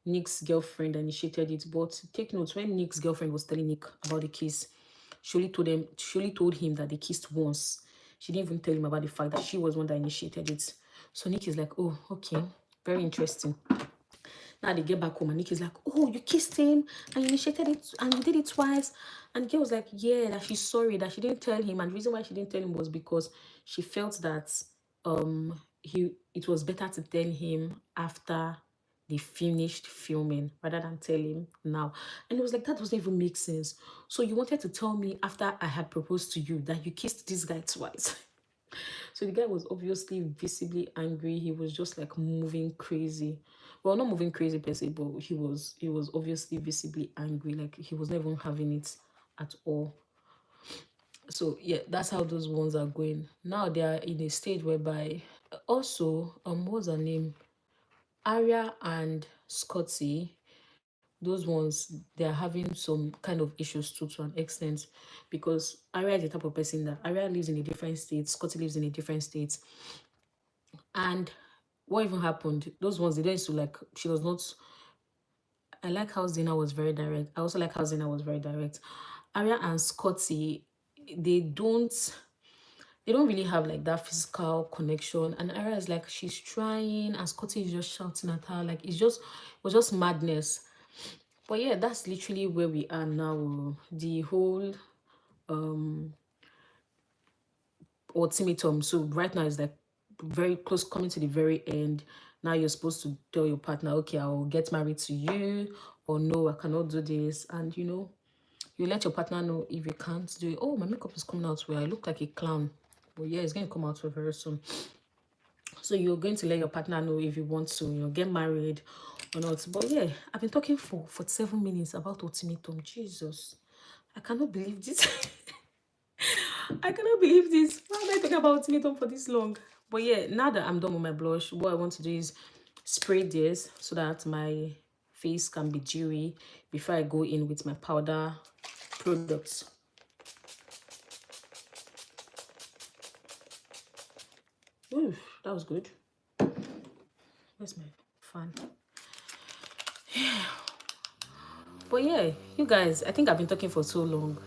Nick's girlfriend that initiated it. But take note, when Nick's girlfriend was telling Nick about the kiss, she only told him that they kissed once. She didn't even tell him about the fact that she was one that initiated it. So Nick is like, oh, okay, very interesting. Now they get back home and Nick is like, oh, you kissed him and you initiated it and you did it twice. And the girl was like, yeah, that she's sorry that she didn't tell him. And the reason why she didn't tell him was because she felt that it was better to tell him after they finished filming rather than tell him now. And it was like, that doesn't even make sense. So you wanted to tell me after I had proposed to you that you kissed this guy twice. So the guy was obviously visibly angry. He was just like moving crazy. Well, not moving crazy per se, but he was obviously visibly angry. Like he was not even having it at all. So yeah, that's how those ones are going. Now they are in a stage whereby also what's her name? Arya and Scotty, those ones, they're having some kind of issues too, to an extent, because Arya is the type of person that Arya lives in a different state, Scotty lives in a different state. And what even happened? Those ones, they don't used to like, she was not, I like how Zena was very direct. I also like how Zena was very direct. Arya and Scotty, they don't they don't really have like that physical connection. And Arya is like, she's trying, and Scotty is just shouting at her. Like it was just madness. But yeah, that's literally where we are now. The whole ultimatum. So right now is like very close, coming to the very end. Now you're supposed to tell your partner, okay, I'll get married to you, or no, I cannot do this. And you let your partner know if you can't do it. Oh, my makeup is coming out where I look like a clown. But yeah, it's going to come out very soon. So you're going to let your partner know if you want to, get married or not. But yeah, I've been talking for 47 minutes about ultimatum. Jesus, I cannot believe this. I cannot believe this. Why am I talking about ultimatum for this long? But yeah, now that I'm done with my blush, what I want to do is spray this so that my face can be dewy before I go in with my powder products. Ooh, that was good. Where's my fan? But yeah, you guys, I think I've been talking for so long.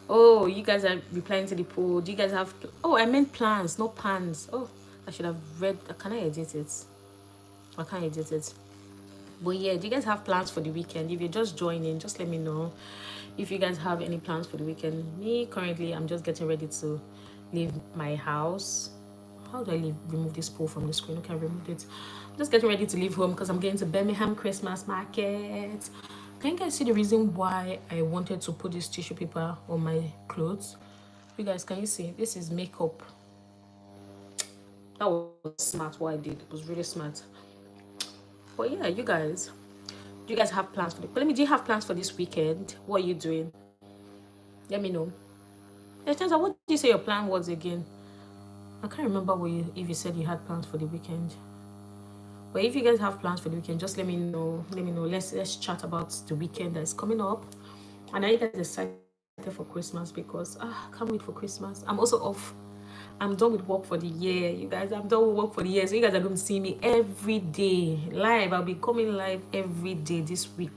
Oh, you guys are replying to the poll. Do you guys have... Oh, I meant plans, not pans. Oh, I should have read... Can I edit it? I can't edit it. But yeah, do you guys have plans for the weekend? If you're just joining, just let me know if you guys have any plans for the weekend. Me, currently, I'm just getting ready to leave my house. How do I remove this poll from the screen? Okay, I removed it. I'm just getting ready to leave home because I'm getting to Birmingham Christmas market. Can you guys see the reason why I wanted to put this tissue paper on my clothes? You guys, can you see? This is makeup. That was smart what I did. It was really smart. But yeah, you guys, do you guys have plans for do you have plans for this weekend? What are you doing? Let me know. Estenza, what did you say your plan was again? I can't remember if you said you had plans for the weekend. But if you guys have plans for the weekend, just let me know. Let me know. Let's chat about the weekend that's coming up. And are you guys excited for Christmas? Because I can't wait for Christmas. I'm also off. I'm done with work for the year. You guys, I'm done with work for the year. So you guys are going to see me every day live. I'll be coming live every day this week.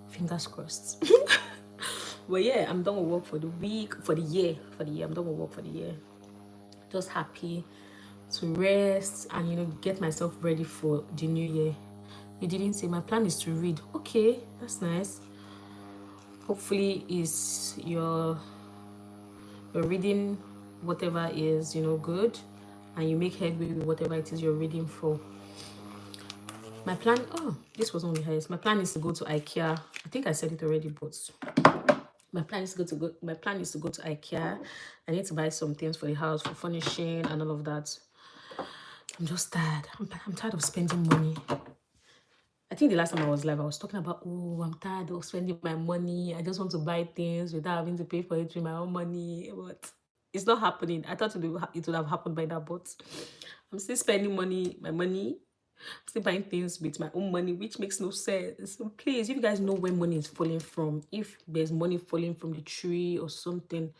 Fingers crossed. But yeah, I'm done with work for the week, for the year. I'm done with work for the year. Just happy to rest and get myself ready for the new year. You didn't say my plan is to read. Okay, that's nice. Hopefully is your reading, whatever is good, and you make headway with whatever it is you're reading for. My plan, this was only highest. My plan is to go to IKEA. I think I said it already, but My plan is to go to IKEA. I need to buy some things for the house, for furnishing and all of that. I'm just tired. I'm tired of spending money. I think the last time I was live, I was talking about, oh, I'm tired of spending my money. I just want to buy things without having to pay for it with my own money. But it's not happening. I thought it would have happened by now, but I'm still spending my money. I'm still buying things with my own money, which makes no sense. So please, if you guys know where money is falling from, if there's money falling from the tree or something,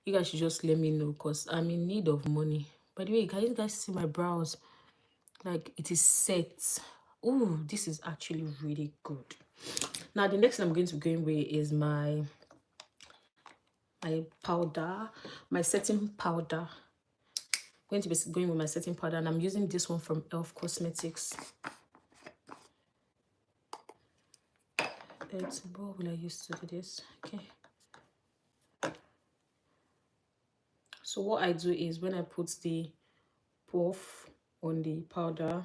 you guys should just let me know, because I'm in need of money. By the way, can you guys see my brows? Like, it is set. Oh, this is actually really good. Now the next thing I'm going to be going with is my powder, my setting powder. I'm going to be going with my setting powder, and I'm using this one from Elf Cosmetics. What will I use to do this? Okay. So what I do is, when I put the puff on the powder,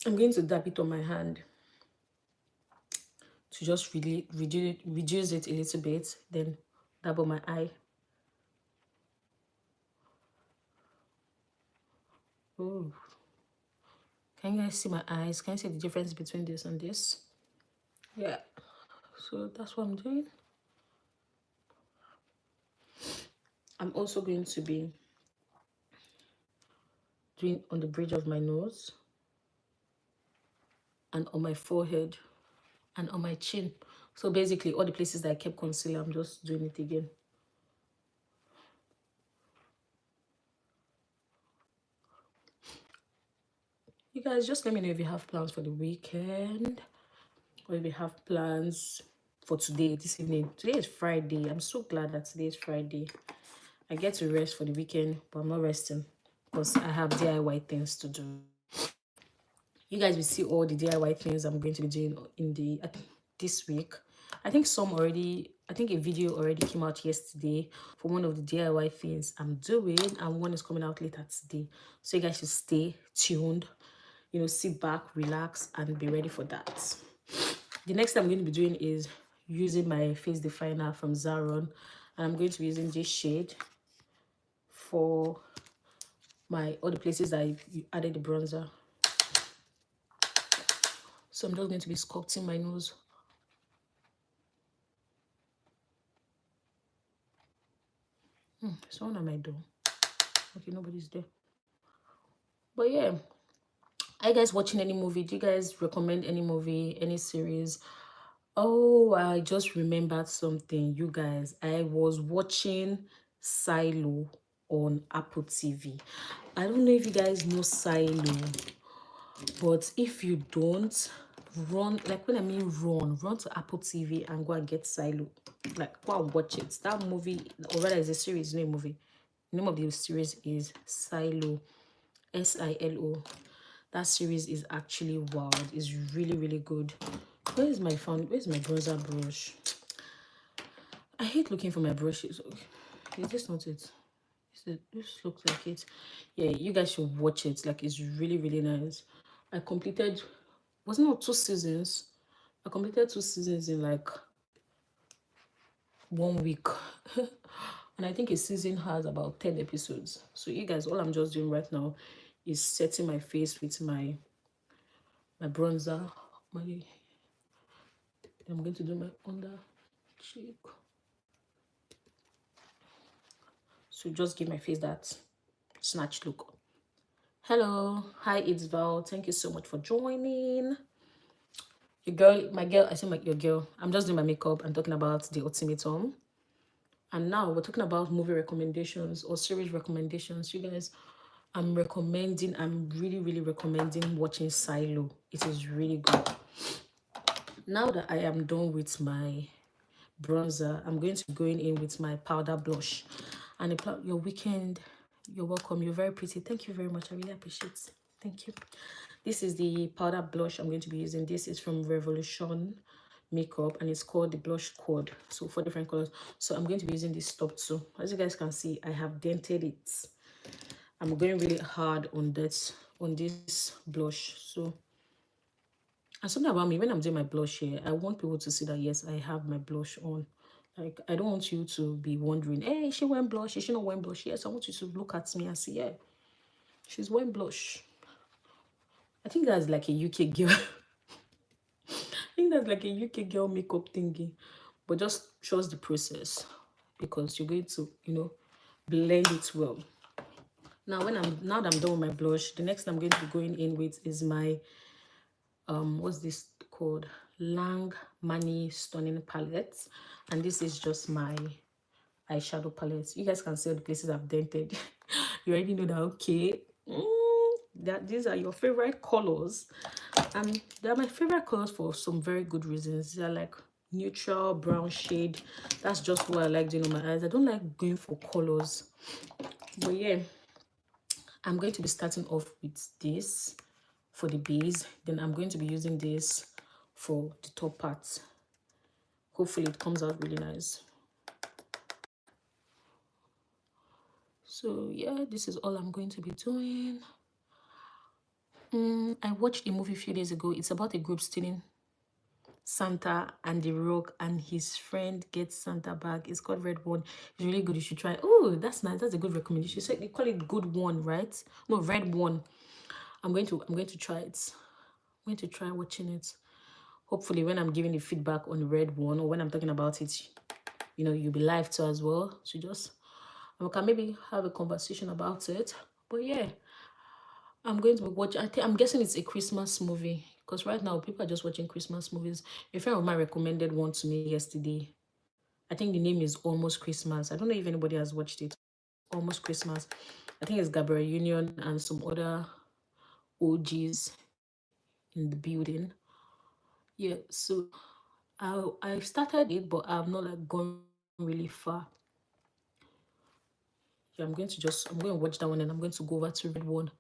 I'm going to dab it on my hand to just really reduce it a little bit, then dab on my eye. Oh, can you guys see my eyes? Can you see the difference between this and this? Yeah, so that's what I'm doing. I'm also going to be doing on the bridge of my nose and on my forehead and on my chin. So basically all the places that I kept concealer, I'm just doing it again. You guys just let me know if you have plans for the weekend, or if you have plans for today, this evening. Today is Friday. I'm so glad that today is Friday. I get to rest for the weekend, but I'm not resting because I have DIY things to do. You guys will see all the DIY things I'm going to be doing in this week. I think a video already came out yesterday for one of the DIY things I'm doing, and one is coming out later today. So you guys should stay tuned, sit back, relax, and be ready for that. The next thing I'm going to be doing is using my face definer from Zaron, and I'm going to be using this shade for all the places that I added the bronzer. So I'm just going to be sculpting my nose. Someone at my door. Okay, nobody's there. But yeah, are you guys watching any movie? Do you guys recommend any movie, any series? Oh, I just remembered something, you guys. I was watching Silo on Apple TV. I don't know if you guys know Silo, but if you don't, run, like when I mean run to Apple TV and go and get Silo. Like, go and watch it. That movie, or rather, it's a series, no movie. The name of the series is Silo, Silo. That series is actually wild. It's really, really good. Where's my bronzer brush? I hate looking for my brushes. Okay, is this not it? This looks like it. Yeah, you guys should watch it. Like, it's really, really nice. I completed, wasn't it 2 seasons? I completed 2 seasons in like 1 week. And I think a season has about 10 episodes. So you guys, all I'm just doing right now is setting my face with my bronzer. I'm going to do my under cheek. So just give my face that snatch look. Hello, hi, it's Val. Thank you so much for joining. I say your girl. I'm just doing my makeup and talking about the Ultimatum. And now we're talking about movie recommendations or series recommendations. You guys, I'm really, really recommending watching Silo. It is really good. Now that I am done with my bronzer, I'm going to be going in with my powder blush. And your weekend, you're welcome. You're very pretty. Thank you very much. I really appreciate it. Thank you. This is the powder blush I'm going to be using. This is from Revolution Makeup, and it's called the Blush Quad. So 4 different colors. So I'm going to be using this top too. As you guys can see, I have dented it. I'm going really hard on this blush. So, and something about me, when I'm doing my blush here, I want people to see that yes, I have my blush on. Like, I don't want you to be wondering, hey, is she wearing blush? Is she not wearing blush? Yes, I want you to look at me and say, yeah, she's wearing blush. I think that's like a UK girl. I think that's like a UK girl makeup thingy. But just trust the process because you're going to, blend it well. Now that I'm done with my blush, the next thing I'm going to be going in with is my what's this called? Lang Money Stunning Palette. And this is just my eyeshadow palette. You guys can see all the places I've dented. You already know that, okay, that these are your favorite colors. And they're my favorite colors for some very good reasons. They're like neutral brown shade. That's just what I like doing on my eyes. I don't like going for colors. But yeah, I'm going to be starting off with this for the base. Then I'm going to be using this for the top part. Hopefully it comes out really nice. So yeah, this is all I'm going to be doing. I watched a movie a few days ago. It's about a group stealing Santa and the Rock, and his friend gets Santa back. It's called Red One. It's really good. You should try. Oh, that's nice. That's a good recommendation. So they call it Good One, right? No, Red One. I'm going to try it. I'm going to try watching it. Hopefully, when I'm giving the feedback on Red One, or when I'm talking about it, you'll be live too as well. So we can maybe have a conversation about it. But yeah, I'm going to be watching. I'm guessing it's a Christmas movie because right now people are just watching Christmas movies. A friend of mine recommended one to me yesterday. I think the name is Almost Christmas. I don't know if anybody has watched it. Almost Christmas. I think it's Gabriel Union and some other OGs in the building. Yeah, so I started it, but I'm not like gone really far. Yeah, I'm going to watch that one and I'm going to go over to Red One.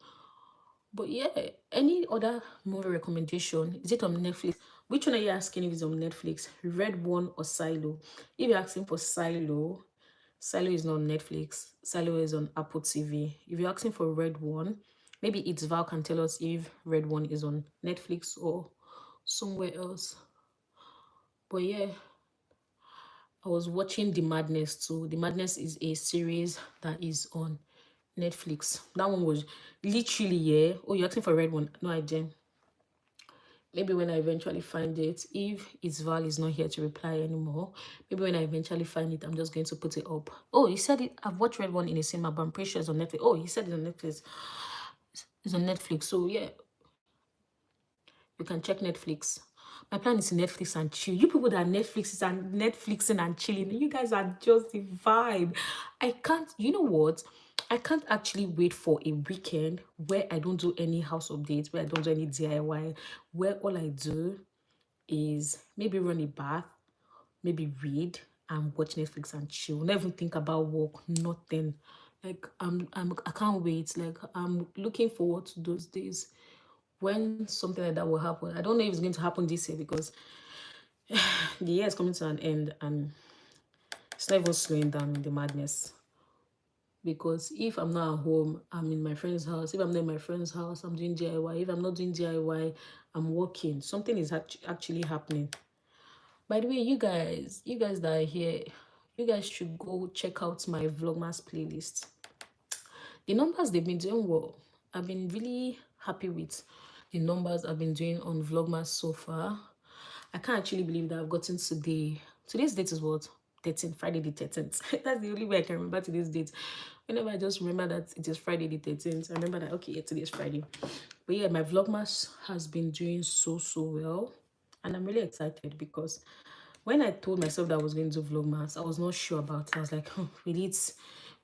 But yeah, any other movie recommendation? Is it on Netflix? Which one are you asking if it's on Netflix? Red One or Silo? If you're asking for Silo, Silo is not on Netflix. Silo is on Apple TV. If you're asking for Red One, maybe it's Val can tell us if Red One is on Netflix or somewhere else. But yeah, I was watching The Madness too. The Madness is a series that is on Netflix. That one was literally, yeah. Oh, you're asking for a Red One? No idea. Maybe when I eventually find it, if Isval is not here to reply anymore, maybe when I eventually find it, I'm just going to put it up. Oh, he said it. I've watched Red One in a cinema, but I'm pretty sure it's on Netflix. Oh, he said it's on Netflix. It's on Netflix. So yeah, you can check Netflix. My plan is to Netflix and chill. You people that Netflixing and chilling, you guys are just the vibe. I can't, you know what? I can't actually wait for a weekend where I don't do any house updates, where I don't do any DIY, where all I do is maybe run a bath, maybe read and watch Netflix and chill. Never think about work, nothing. Like I can't wait. Like I'm looking forward to those days when something like that will happen. I don't know if it's going to happen this year because the year is coming to an end and it's not even slowing down in the madness. Because if I'm not at home, I'm in my friend's house. If I'm not in my friend's house, I'm doing DIY. If I'm not doing DIY, I'm working. Something is actually happening. By the way, you guys that are here, you guys should go check out my Vlogmas playlist. The numbers, they've been doing well. I've been really happy with the numbers I've been doing on Vlogmas so far. I can't actually believe that I've gotten today's date is what? 13th, Friday the 13th. That's the only way I can remember today's date. Whenever I just remember that it is Friday the 13th, I remember that, okay, yeah, today's Friday. But yeah, my Vlogmas has been doing so well. And I'm really excited because when I told myself that I was going to do Vlogmas, I was not sure about it. I was like, will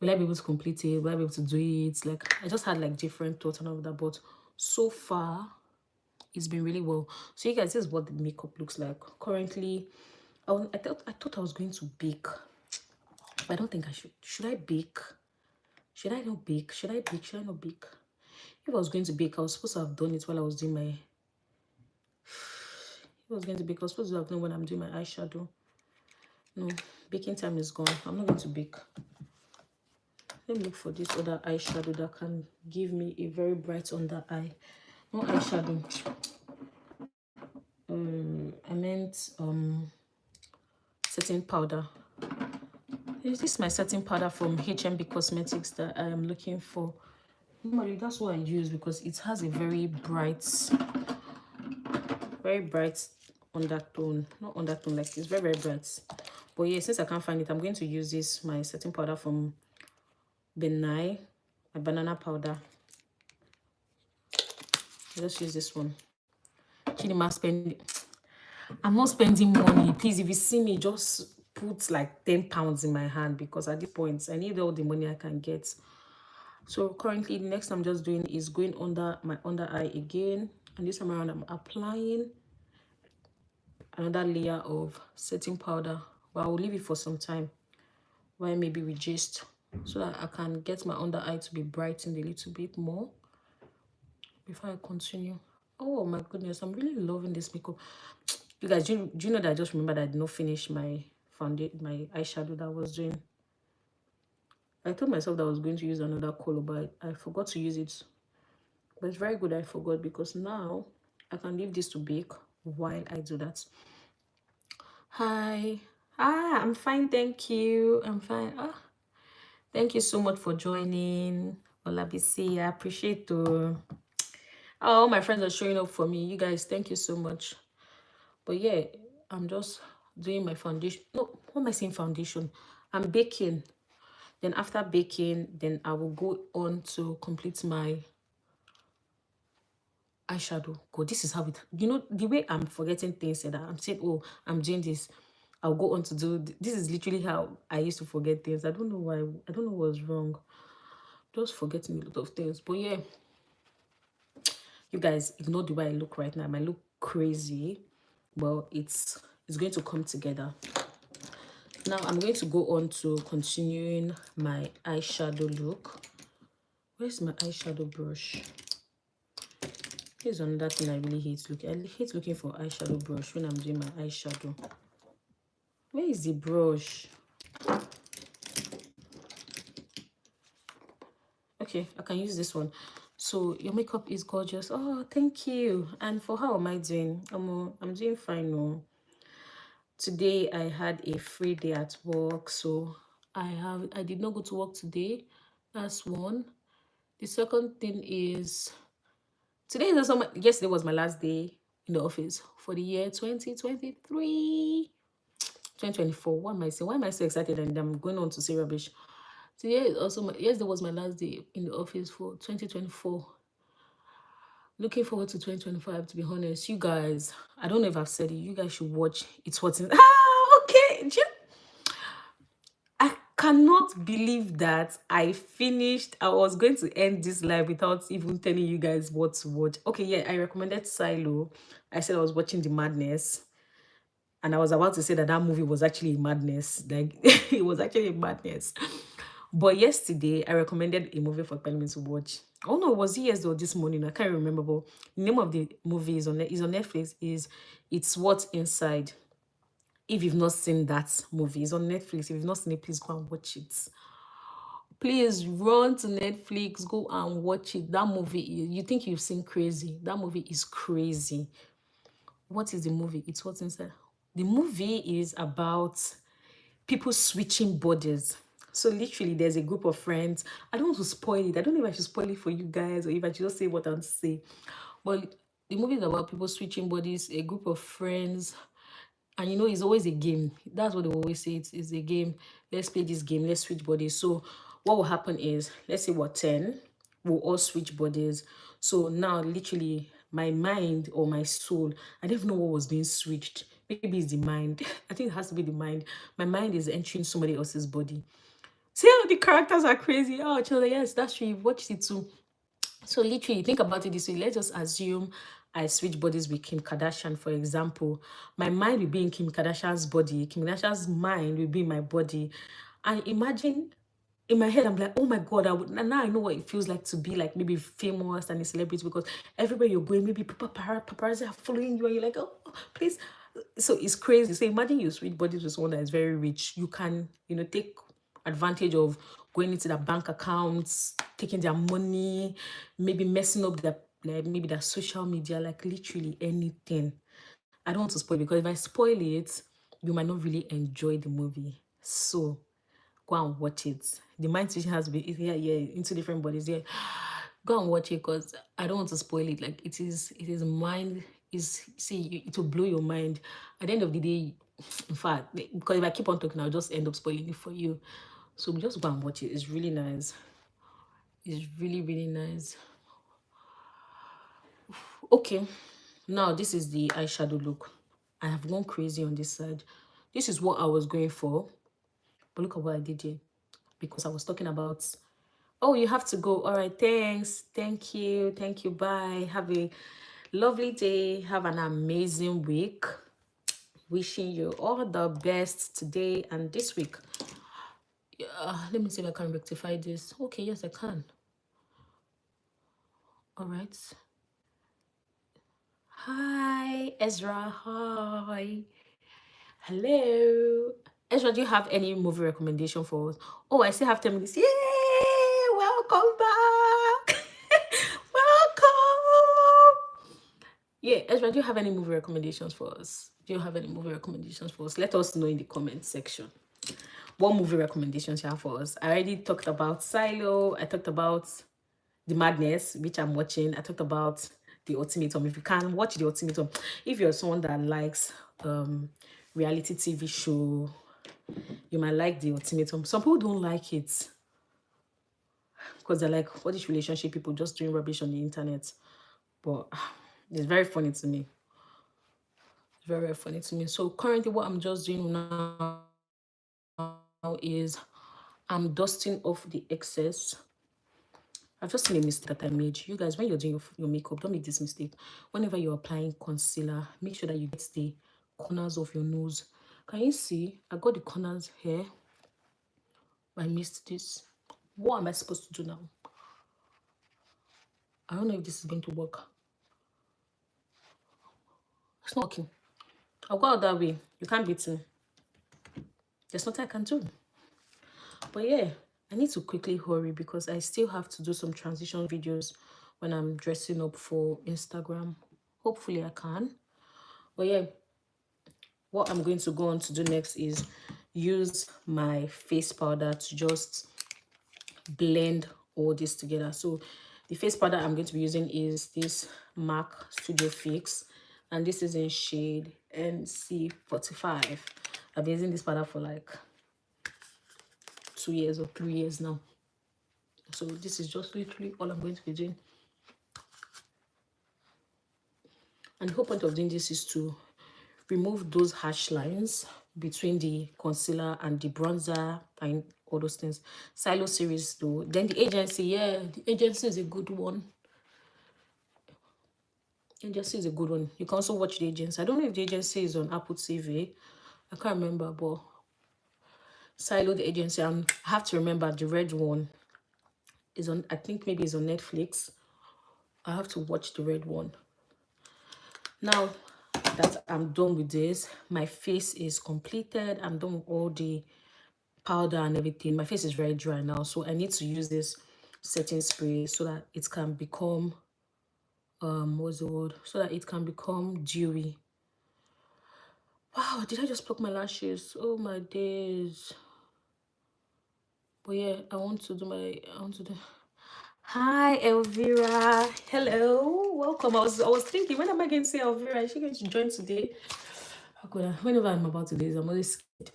I be able to complete it? Will I be able to do it? Like, I just had like different thoughts and all of that. But so far, it's been really well. So you guys, this is what the makeup looks like. Currently, I thought I was going to bake. But I don't think I should. Should I bake? Should I not bake? Should I bake? Should I not bake? If I was going to bake, I was supposed to have done it while I was doing my... If I was going to bake, I was supposed to have done when I'm doing my eyeshadow. No, baking time is gone. I'm not going to bake. Let me look for this other eyeshadow that can give me a very bright under eye. No eyeshadow. I meant setting powder. Is this my setting powder from HMB Cosmetics that I am looking for? Normally, that's what I use because it has a very bright undertone. Not undertone, like it's very, very bright. But yeah, since I can't find it, I'm going to use this, my setting powder from Benai, my banana powder. I'll just use this one. Chidima spend. I'm not spending money. Please, if you see me, just put like 10 pounds in my hand because at this point, I need all the money I can get. So currently, the next I'm just doing is going under my under eye again. And this time around, I'm applying another layer of setting powder. But I will leave it for some time while maybe we just so that I can get my under eye to be brightened a little bit more before I continue. Oh my goodness, I'm really loving this makeup. You guys, do you know that I just remembered I did not finish my my eyeshadow that I was doing. I told myself that I was going to use another color, but I forgot to use it. But it's very good I forgot because now I can leave this to bake while I do that. Hi. I'm fine, thank you. I'm fine. Thank you so much for joining. Olabisi, I appreciate it. Oh, all my friends are showing up for me. You guys, thank you so much. But yeah, I'm just doing my foundation. No, what am I saying foundation? I'm baking. Then after baking, then I will go on to complete my eyeshadow. God, this is how it, the way I'm forgetting things that I'm saying, oh, I'm doing this. I'll go on to do, this is literally how I used to forget things. I don't know why, I don't know what's wrong. Just forgetting a lot of things. But yeah, you guys ignore the way I look right now. I might look crazy, but it's going to come together. Now I'm going to go on to continuing my eyeshadow look. Where's my eyeshadow brush? Here's another thing I really hate looking. I hate looking for eyeshadow brush when I'm doing my eyeshadow. Where is the brush? Okay, I can use this one. So your makeup is gorgeous. Oh, thank you. And for how am I doing? I'm doing fine now. Today I had a free day at work, so I did not go to work today. That's one. The second thing is today is also yesterday was my last day in the office for the year 2023. 2024. What am I saying? Why am I so excited and I'm going on to say rubbish? Today is also yesterday was my last day in the office for 2024. Looking forward to 2025, to be honest. You guys, I don't know if I've said it. You guys should watch It's What's in. Okay. I cannot believe that I finished. I was going to end this live without even telling you guys what to watch. Okay, yeah, I recommended Silo. I said I was watching The Madness. And I was about to say that that movie was actually a madness. Like, it was actually a madness. But yesterday, I recommended a movie for Pelmi to watch. Oh no, was it yesterday or this morning? I can't remember. But the name of the movie is on Netflix. Is It's What's Inside. If you've not seen that movie, it's on Netflix. If you've not seen it, please go and watch it. Please run to Netflix, go and watch it. That movie, you think you've seen crazy. That movie is crazy. What is the movie? It's What's Inside. The movie is about people switching bodies. So literally, there's a group of friends. I don't want to spoil it. I don't know if I should spoil it for you guys or if I should just say what I want to say. But the movie is about people switching bodies, a group of friends. And it's always a game. That's what they always say. It's a game. Let's play this game. Let's switch bodies. So what will happen is, let's say we're 10. We'll all switch bodies. So now, literally, my mind or my soul, I don't even know what was being switched. Maybe it's the mind. I think it has to be the mind. My mind is entering somebody else's body. See how the characters are crazy? Oh, Chela, yes, that's true. You've watched it too. So literally, think about it this way. Let's just assume I switch bodies with Kim Kardashian, for example. My mind will be in Kim Kardashian's body. Kim Kardashian's mind will be in my body. And imagine, in my head, I'm like, oh my God, now I know what it feels like to be like maybe famous and a celebrity, because everywhere you're going, maybe paparazzi are following you and you're like, oh, please. So it's crazy. So imagine you switch bodies with someone that is very rich. You can, take advantage of going into their bank accounts, taking their money, maybe messing up maybe their social media, like literally anything. I don't want to spoil it, because if I spoil it, you might not really enjoy the movie. So go and watch it. The mind switching has been here, into different bodies. Yeah, go and watch it because I don't want to spoil it. Like it is mind is see it will blow your mind. At the end of the day, in fact, because if I keep on talking, I'll just end up spoiling it for you. So just go and watch it. It's really nice. It's really, really nice. Okay, now this is the eyeshadow look. I have gone crazy on this side. This is what I was going for, but look at what I did here. Because I was talking about, oh, you have to go. All right, thanks. Thank you. Thank you. Bye. Have a lovely day. Have an amazing week. Wishing you all the best today and this week. Let me see if I can rectify this. Okay, yes, I can. All right. Hi, Ezra. Hi. Hello. Ezra, do you have any movie recommendation for us? Oh, I still have 10 minutes. Yay! Welcome back. Welcome. Yeah, Ezra, do you have any movie recommendations for us? Do you have any movie recommendations for us? Let us know in the comment section. What movie recommendations you have for us? I already talked about Silo. I talked about The Madness, which I'm watching. I talked about The Ultimatum. If you can watch The Ultimatum, if you're someone that likes reality TV show, you might like The Ultimatum. Some people don't like it because they're like, what is relationship people just doing rubbish on the internet? But it's very funny to me. It's very, very funny to me. So currently what I'm just doing now is I'm dusting off the excess. I've just seen a mistake that I made. You guys, when you're doing your makeup, don't make this mistake. Whenever you're applying concealer, make sure that you get the corners of your nose. Can you see? I got the corners here. I missed this. What am I supposed to do now? I don't know if this is going to work. It's not working. I'll go out that way. You can't beat me. There's nothing I can do. But yeah, I need to quickly hurry because I still have to do some transition videos when I'm dressing up for Instagram. Hopefully I can. But yeah, what I'm going to go on to do next is use my face powder to just blend all this together. So the face powder I'm going to be using is this MAC Studio Fix, and this is in shade NC45. I've been using this powder for like 2 years or 3 years now. So this is just literally all I'm going to be doing. And the whole point of doing this is to remove those harsh lines between the concealer and the bronzer and all those things. Silo series though. Then the agency, yeah, the agency is a good one. Agency is a good one. You can also watch the agency. I don't know if the agency is on Apple TV. I can't remember, but Silo, the agency, I have to remember the red one is on, I think maybe it's on Netflix. I have to watch the red one. Now that I'm done with this, my face is completed. I'm done with all the powder and everything. My face is very dry now, so I need to use this setting spray so that it can become what's the word, so that it can become dewy. Wow, did I just pluck my lashes? Oh my days. But yeah, I want to do. Hi, Elvira. Hello, welcome. I was thinking, when am I going to say Elvira? Is she going to join today? Whenever I'm about to do this, I'm always scared.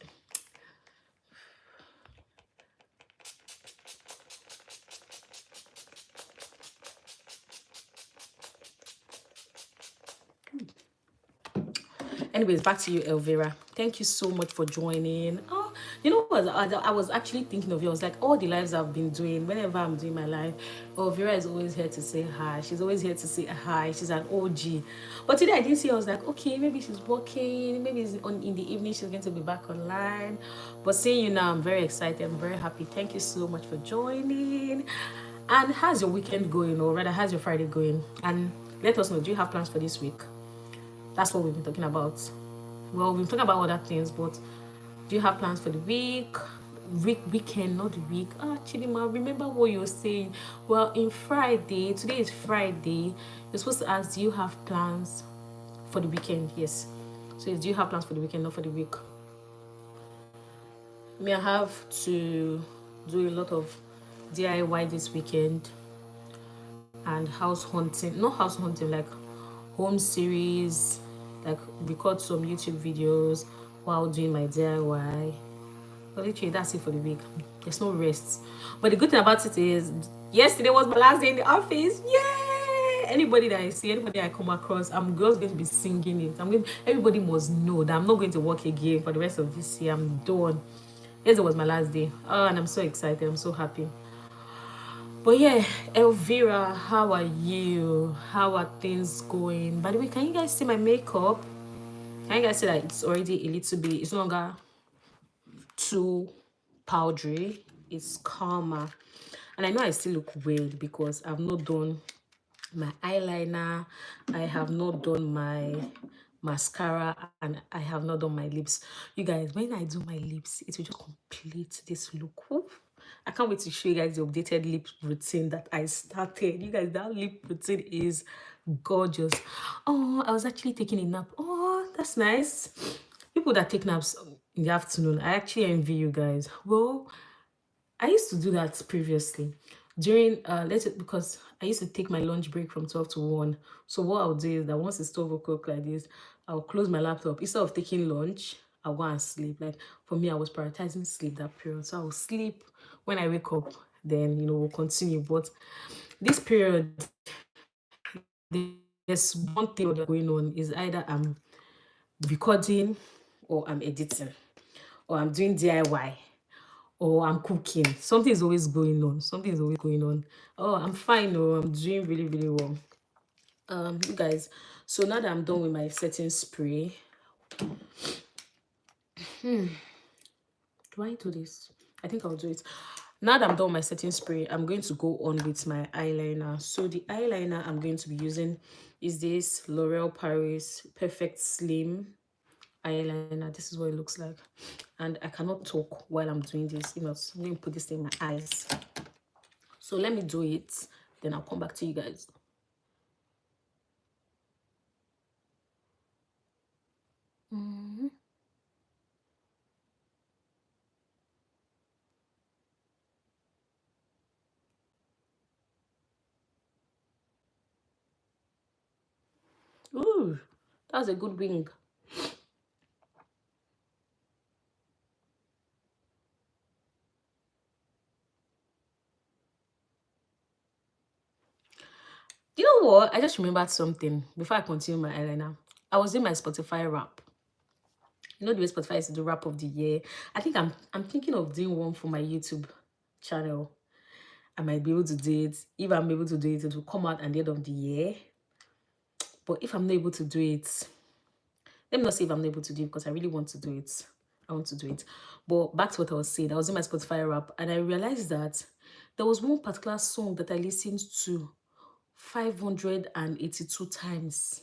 Anyways, back to you, Elvira. Thank you so much for joining. Oh, you know what? I was actually thinking of you. I was like, all the lives I've been doing, whenever I'm doing my life, Elvira is always here to say hi. She's always here to say hi. She's an OG. But today I didn't see her. I was like, okay, maybe she's working. Maybe it's in the evening she's going to be back online. But seeing you now, I'm very excited. I'm very happy. Thank you so much for joining. And how's your weekend going? Or rather, how's your Friday going? And let us know, do you have plans for this week? That's what we've been talking about. Well, we've been talking about other things, but do you have plans for the weekend, not the week? Chidima, remember what you were saying. Well, today is Friday. You're supposed to ask, do you have plans for the weekend? Yes. So do you have plans for the weekend, not for the week? Me, I have to do a lot of DIY this weekend and house hunting. Not house hunting, like home series, like record some YouTube videos while doing my DIY. But literally, that's it for the week. There's no rest. But the good thing about it is, yesterday was my last day in the office. Yay! Anybody that I see, anybody I come across, I'm just going to be singing it. Everybody must know that I'm not going to work again for the rest of this year. I'm done. Yesterday was my last day. Oh, and I'm so excited. I'm so happy. But yeah, Elvira, how are you? How are things going? By the way, can you guys see my makeup? Can you guys see that it's already a little bit, it's no longer too powdery, it's calmer. And I know I still look weird because I've not done my eyeliner, I have not done my mascara, and I have not done my lips. You guys, when I do my lips, it will just complete this look. Ooh. I can't wait to show you guys the updated lip routine that I started. You guys, that lip routine is gorgeous. Oh, I was actually taking a nap. Oh, that's nice. People that take naps in the afternoon, I actually envy you guys. Well, I used to do that previously during because I used to take my lunch break from 12 to 1. So what I'll do is that once it's 12 o'clock like this, I'll close my laptop. Instead of taking lunch, I'll go and sleep. Like for me, I was prioritizing sleep that period. So I'll sleep when I wake up, then we'll continue. But this period, there's one thing going on is either I'm recording or I'm editing or I'm doing DIY or I'm cooking. Something is always going on. Something is always going on. Oh, I'm fine. Oh, I'm doing really, really well. You guys. So now that I'm done with my setting spray, do I do this? I think I'll do it. Now that I'm done with my setting spray, I'm going to go on with my eyeliner. So the eyeliner I'm going to be using is this L'Oreal Paris Perfect Slim eyeliner. This is what it looks like. And I cannot talk while I'm doing this. I'm going to put this in my eyes. So let me do it, then I'll come back to you guys. Ooh, that's a good wing. You know what? I just remembered something before I continue my eyeliner. I was doing my Spotify rap. You know the way Spotify is the rap of the year. I think I'm thinking of doing one for my YouTube channel. I might be able to do it. If I'm able to do it, it will come out at the end of the year. But if I'm not able to do it, let me not say if I'm not able to do it because I really want to do it. I want to do it. But back to what I was saying, I was in my Spotify rap and I realized that there was one particular song that I listened to 582 times.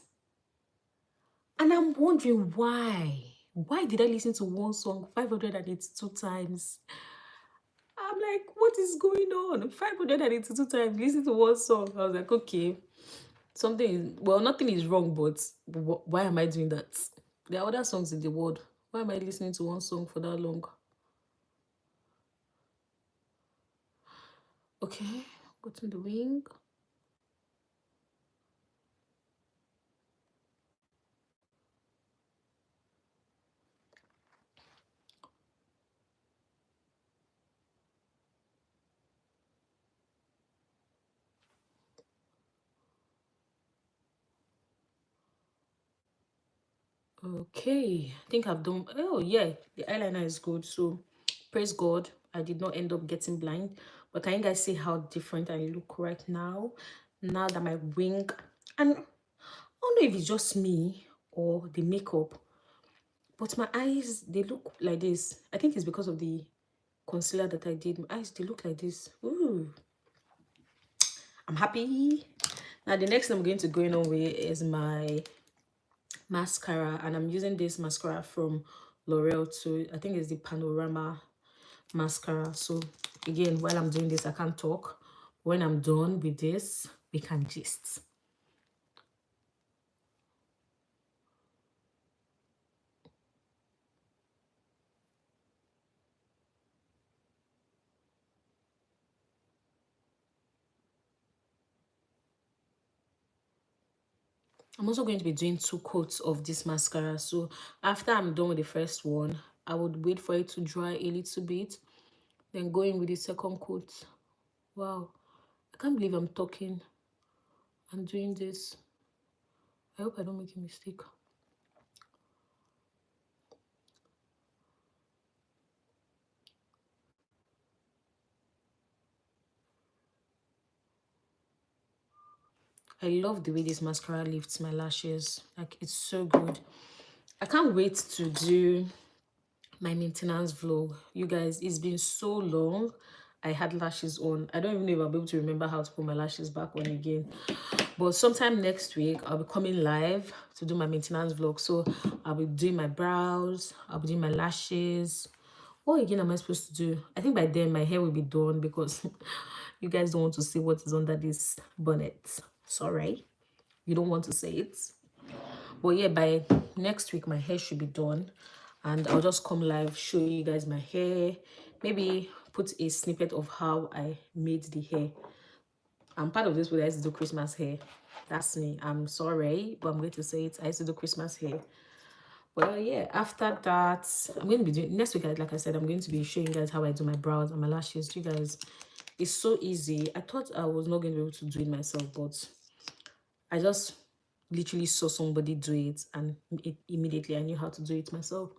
And I'm wondering why. Why did I listen to one song 582 times? I'm like, what is going on? 582 times, listen to one song. I was like, okay, nothing is wrong, but why am I doing that? There are other songs in the world. Why am I listening to one song for that long? Okay, go to the wing. Okay, I think I've done. Oh, yeah, the eyeliner is good. So, praise God, I did not end up getting blind. But can you guys see how different I look right now? Now that my wing, and I don't know if it's just me or the makeup, but my eyes, they look like this. I think it's because of the concealer that I did. My eyes, they look like this. Ooh, I'm happy. Now, the next thing I'm going to go in on with is my mascara, and I'm using this mascara from L'Oreal too. I think it's the Panorama mascara. So again, while I'm doing this, I can't talk. When I'm done with this, we can gist. I'm also going to be doing 2 coats of this mascara. So after I'm done with the first one, I would wait for it to dry a little bit, then go in with the second coat. Wow, I can't believe I'm talking and doing this. I hope I don't make a mistake. I love the way this mascara lifts my lashes. Like, it's so good. I can't wait to do my maintenance vlog. You guys, it's been so long I had lashes on. I don't even know if I'll be able to remember how to put my lashes back on again. But sometime next week, I'll be coming live to do my maintenance vlog. So I'll be doing my brows, I'll be doing my lashes. What again am I supposed to do? I think by then my hair will be done because you guys don't want to see what is under this bonnet. Sorry, you don't want to say it. But yeah, by next week my hair should be done, and I'll just come live, show you guys my hair, maybe put a snippet of how I made the hair. I'm part of this where I used to do Christmas hair. That's me. I'm sorry, but I'm going to say it. I used to do Christmas hair. Well, yeah, after that, I'm going to be doing next week. Like I said, I'm going to be showing you guys how I do my brows and my lashes. You guys, it's so easy. I thought I was not going to be able to do it myself, but I just literally saw somebody do it, and immediately I knew how to do it myself.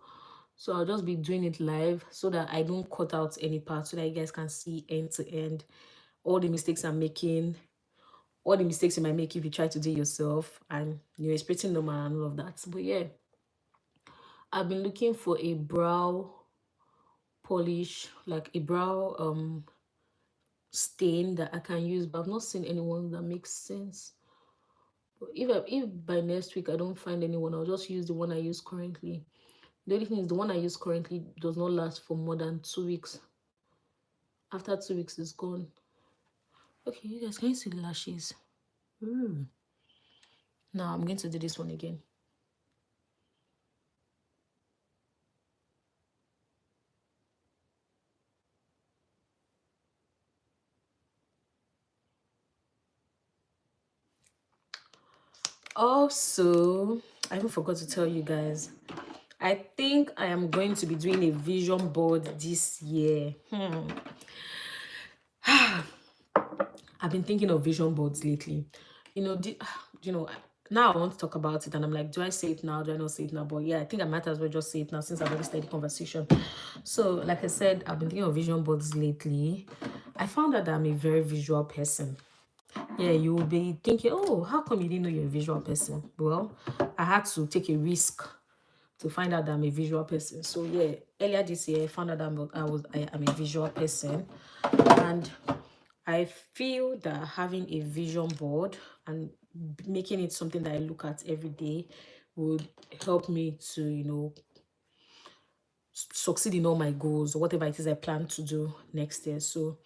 So I'll just be doing it live so that I don't cut out any part, so that you guys can see end to end all the mistakes I'm making, all the mistakes you might make if you try to do it yourself, and you're expecting normal and all of that. But yeah, I've been looking for a brow polish, like a brow stain that I can use, but I've not seen anyone that makes sense. But if by next week I don't find anyone, I'll just use the one I use currently. The only thing is the one I use currently does not last for more than 2 weeks. After 2 weeks, it's gone. Okay, you guys, can you see the lashes? Now I'm going to do this one again. Also, I even forgot to tell you guys, I think I am going to be doing a vision board this year. I've been thinking of vision boards lately. You know, now I want to talk about it, and I'm like, do I say it now? Do I not say it now? But yeah, I think I might as well just say it now since I've already started the conversation. So, like I said, I've been thinking of vision boards lately. I found out that I'm a very visual person. Yeah, you will be thinking, oh, how come you didn't know you're a visual person? Well, I had to take a risk to find out that I'm a visual person. So yeah, earlier this year, I found out that I am a visual person, and I feel that having a vision board and making it something that I look at every day would help me to, succeed in all my goals or whatever it is I plan to do next year. So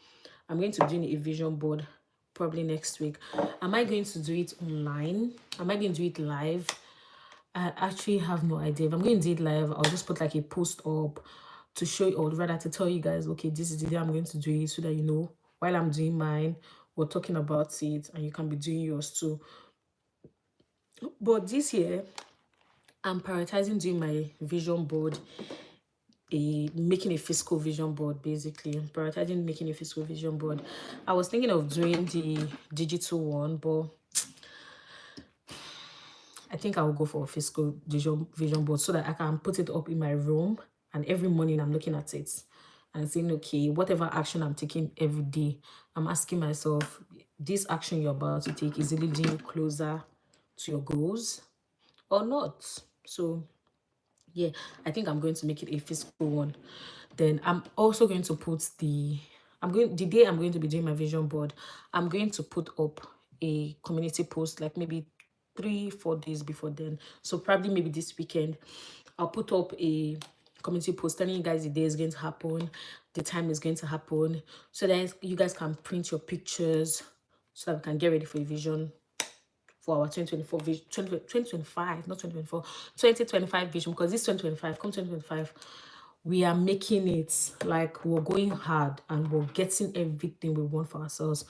I'm going to be doing a vision board probably next week. Am I going to do it online? Am I going to do it live? I actually have no idea. If I'm going to do it live, I'll just put like a post up to show you, or rather to tell you guys, okay, this is the day I'm going to do it, so that you know while I'm doing mine, we're talking about it and you can be doing yours too. But this year, I'm prioritizing doing my vision board, making a physical vision board. Basically, I'm prioritizing making a physical vision board. I was thinking of doing the digital one, but I think I will go for a physical vision board so that I can put it up in my room, and every morning I'm looking at it and saying, okay, whatever action I'm taking every day, I'm asking myself, this action you're about to take, is it leading you closer to your goals or not? So yeah, I think I'm going to make it a physical one. Then I'm also going to put the day I'm going to be doing my vision board, I'm going to put up a community post, like maybe 3-4 days before then. So probably maybe this weekend, I'll put up a community post telling you guys the day is going to happen, the time is going to happen, so that you guys can print your pictures so that we can get ready for a vision for our 2024 vision, 2025, not 2024, 2025 vision, because this 2025, come 2025, we are making it, like we're going hard and we're getting everything we want for ourselves.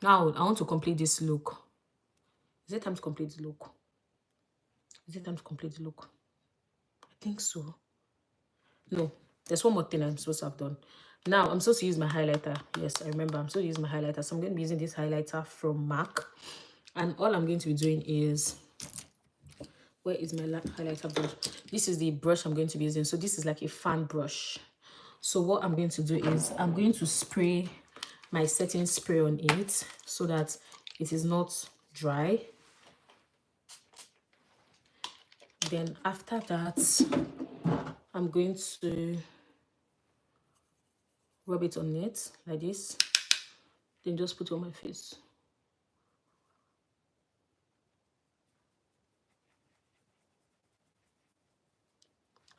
Now, I want to complete this look. Is it time to complete the look? Is it time to complete the look? I think so. No, there's one more thing I'm supposed to have done. Now, I'm supposed to use my highlighter. Yes, I remember. I'm supposed to use my highlighter. So I'm going to be using this highlighter from MAC. And all I'm going to be doing is... Where is my highlighter brush? This is the brush I'm going to be using. So this is like a fan brush. So what I'm going to do is I'm going to spray my setting spray on it so that it is not dry. Then after that, I'm going to rub it on it like this. Then just put it on my face.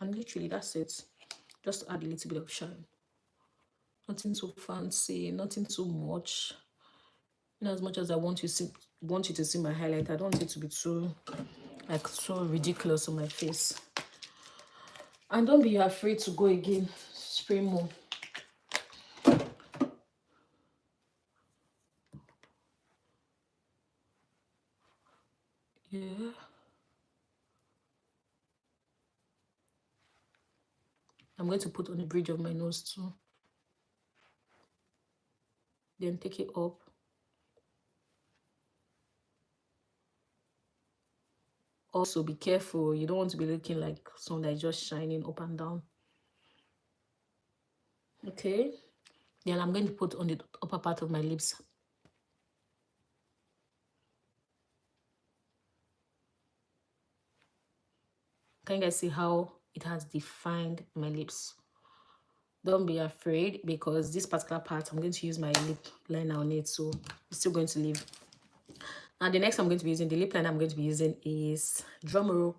And literally that's it. Just add a little bit of shine. Nothing too fancy, nothing too much. In as much as I want you to see my highlight, I don't want it to be too ridiculous on my face. And don't be afraid to go again. Spray more. Yeah. I'm going to put on the bridge of my nose too. Then take it up. Also be careful. You don't want to be looking like someone that is just shining up and down. Okay. Then I'm going to put on the upper part of my lips. Can you guys see how it has defined my lips? Don't be afraid, because this particular part, I'm going to use my lip liner on it, so it's still going to leave. Now, the next I'm going to be using, the lip liner I'm going to be using is, drumroll.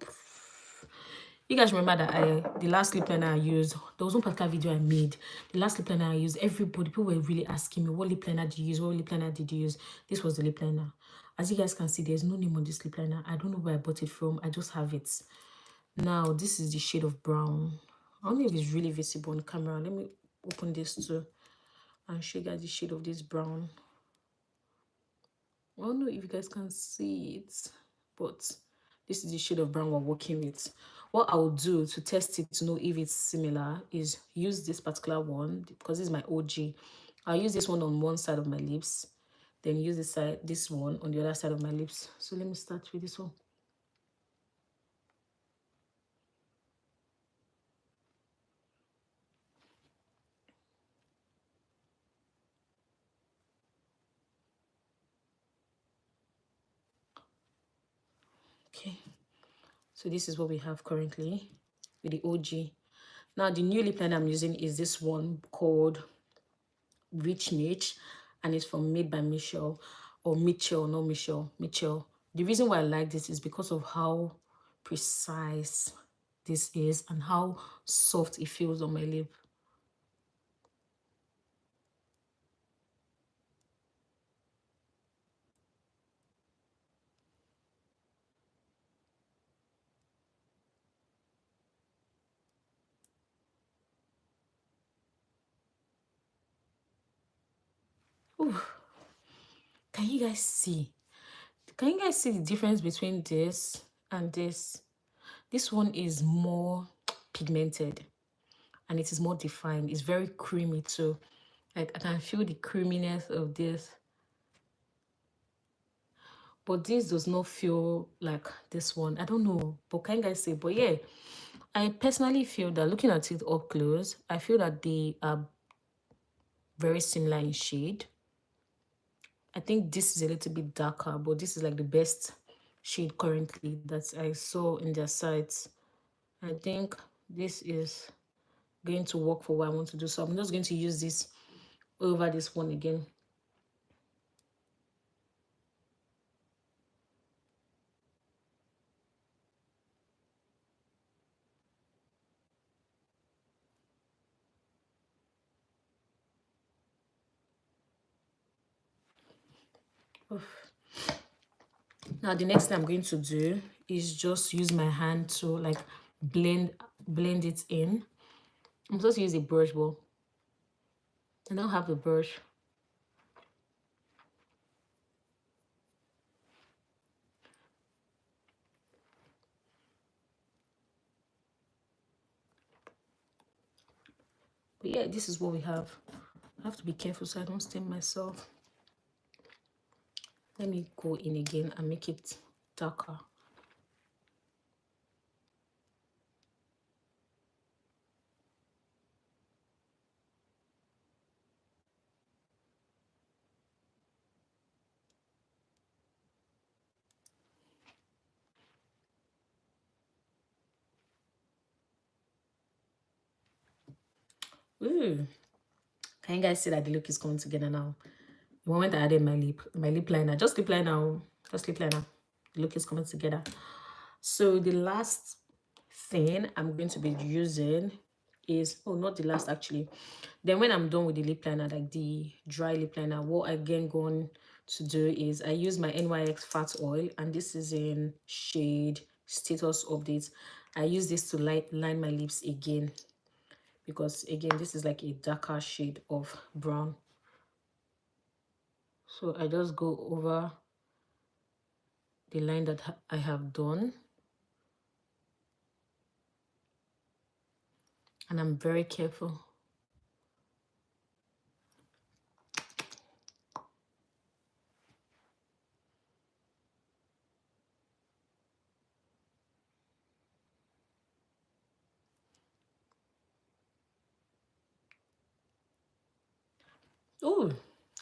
You guys remember that the last lip liner I used, there was one particular video I made. The last lip liner I used, people were really asking me, what lip liner did you use? What lip liner did you use? This was the lip liner. As you guys can see, there's no name on this lip liner. I don't know where I bought it from. I just have it. Now, this is the shade of brown. I don't know if it's really visible on camera. Let me open this too and show you guys the shade of this brown. I don't know if you guys can see it, but this is the shade of brown we're working with. What I'll do to test it to know if it's similar is use this particular one, because this is my OG. I'll use this one on one side of my lips, then use this one on the other side of my lips. So let me start with this one. Okay, so this is what we have currently with the OG. Now the new lip liner I'm using is this one called Rich Mitch, and it's from Made by Michelle, or Mitchell, not Michelle, Mitchell. The reason why I like this is because of how precise this is and how soft it feels on my lip. Ooh. Can you guys see? Can you guys see the difference between this and this? This one is more pigmented and it is more defined. It's very creamy too. Like, I can feel the creaminess of this. But this does not feel like this one. I don't know. But can you guys say? But yeah, I personally feel that looking at it up close, I feel that they are very similar in shade. I think this is a little bit darker, but this is like the best shade currently that I saw in their sites. I think this is going to work for what I want to do. So I'm just going to use this over this one again. Now the next thing I'm going to do is just use my hand to like blend it in. I'm supposed to use a brush, but I don't have the brush. But yeah, this is what we have. I have to be careful so I don't stain myself. Let me go in again and make it darker. Ooh. Can you guys see that the look is coming together now? The moment I added my lip liner, just lip liner, the look is coming together. So the last thing I'm going to be using is, oh, not the last actually. Then when I'm done with the lip liner, like the dry lip liner, what I again going to do is I use my NYX fat oil, and this is in shade Status Update. I use this to line my lips again, because again this is like a darker shade of brown. So I just go over the line that I have done, and I'm very careful. Oh,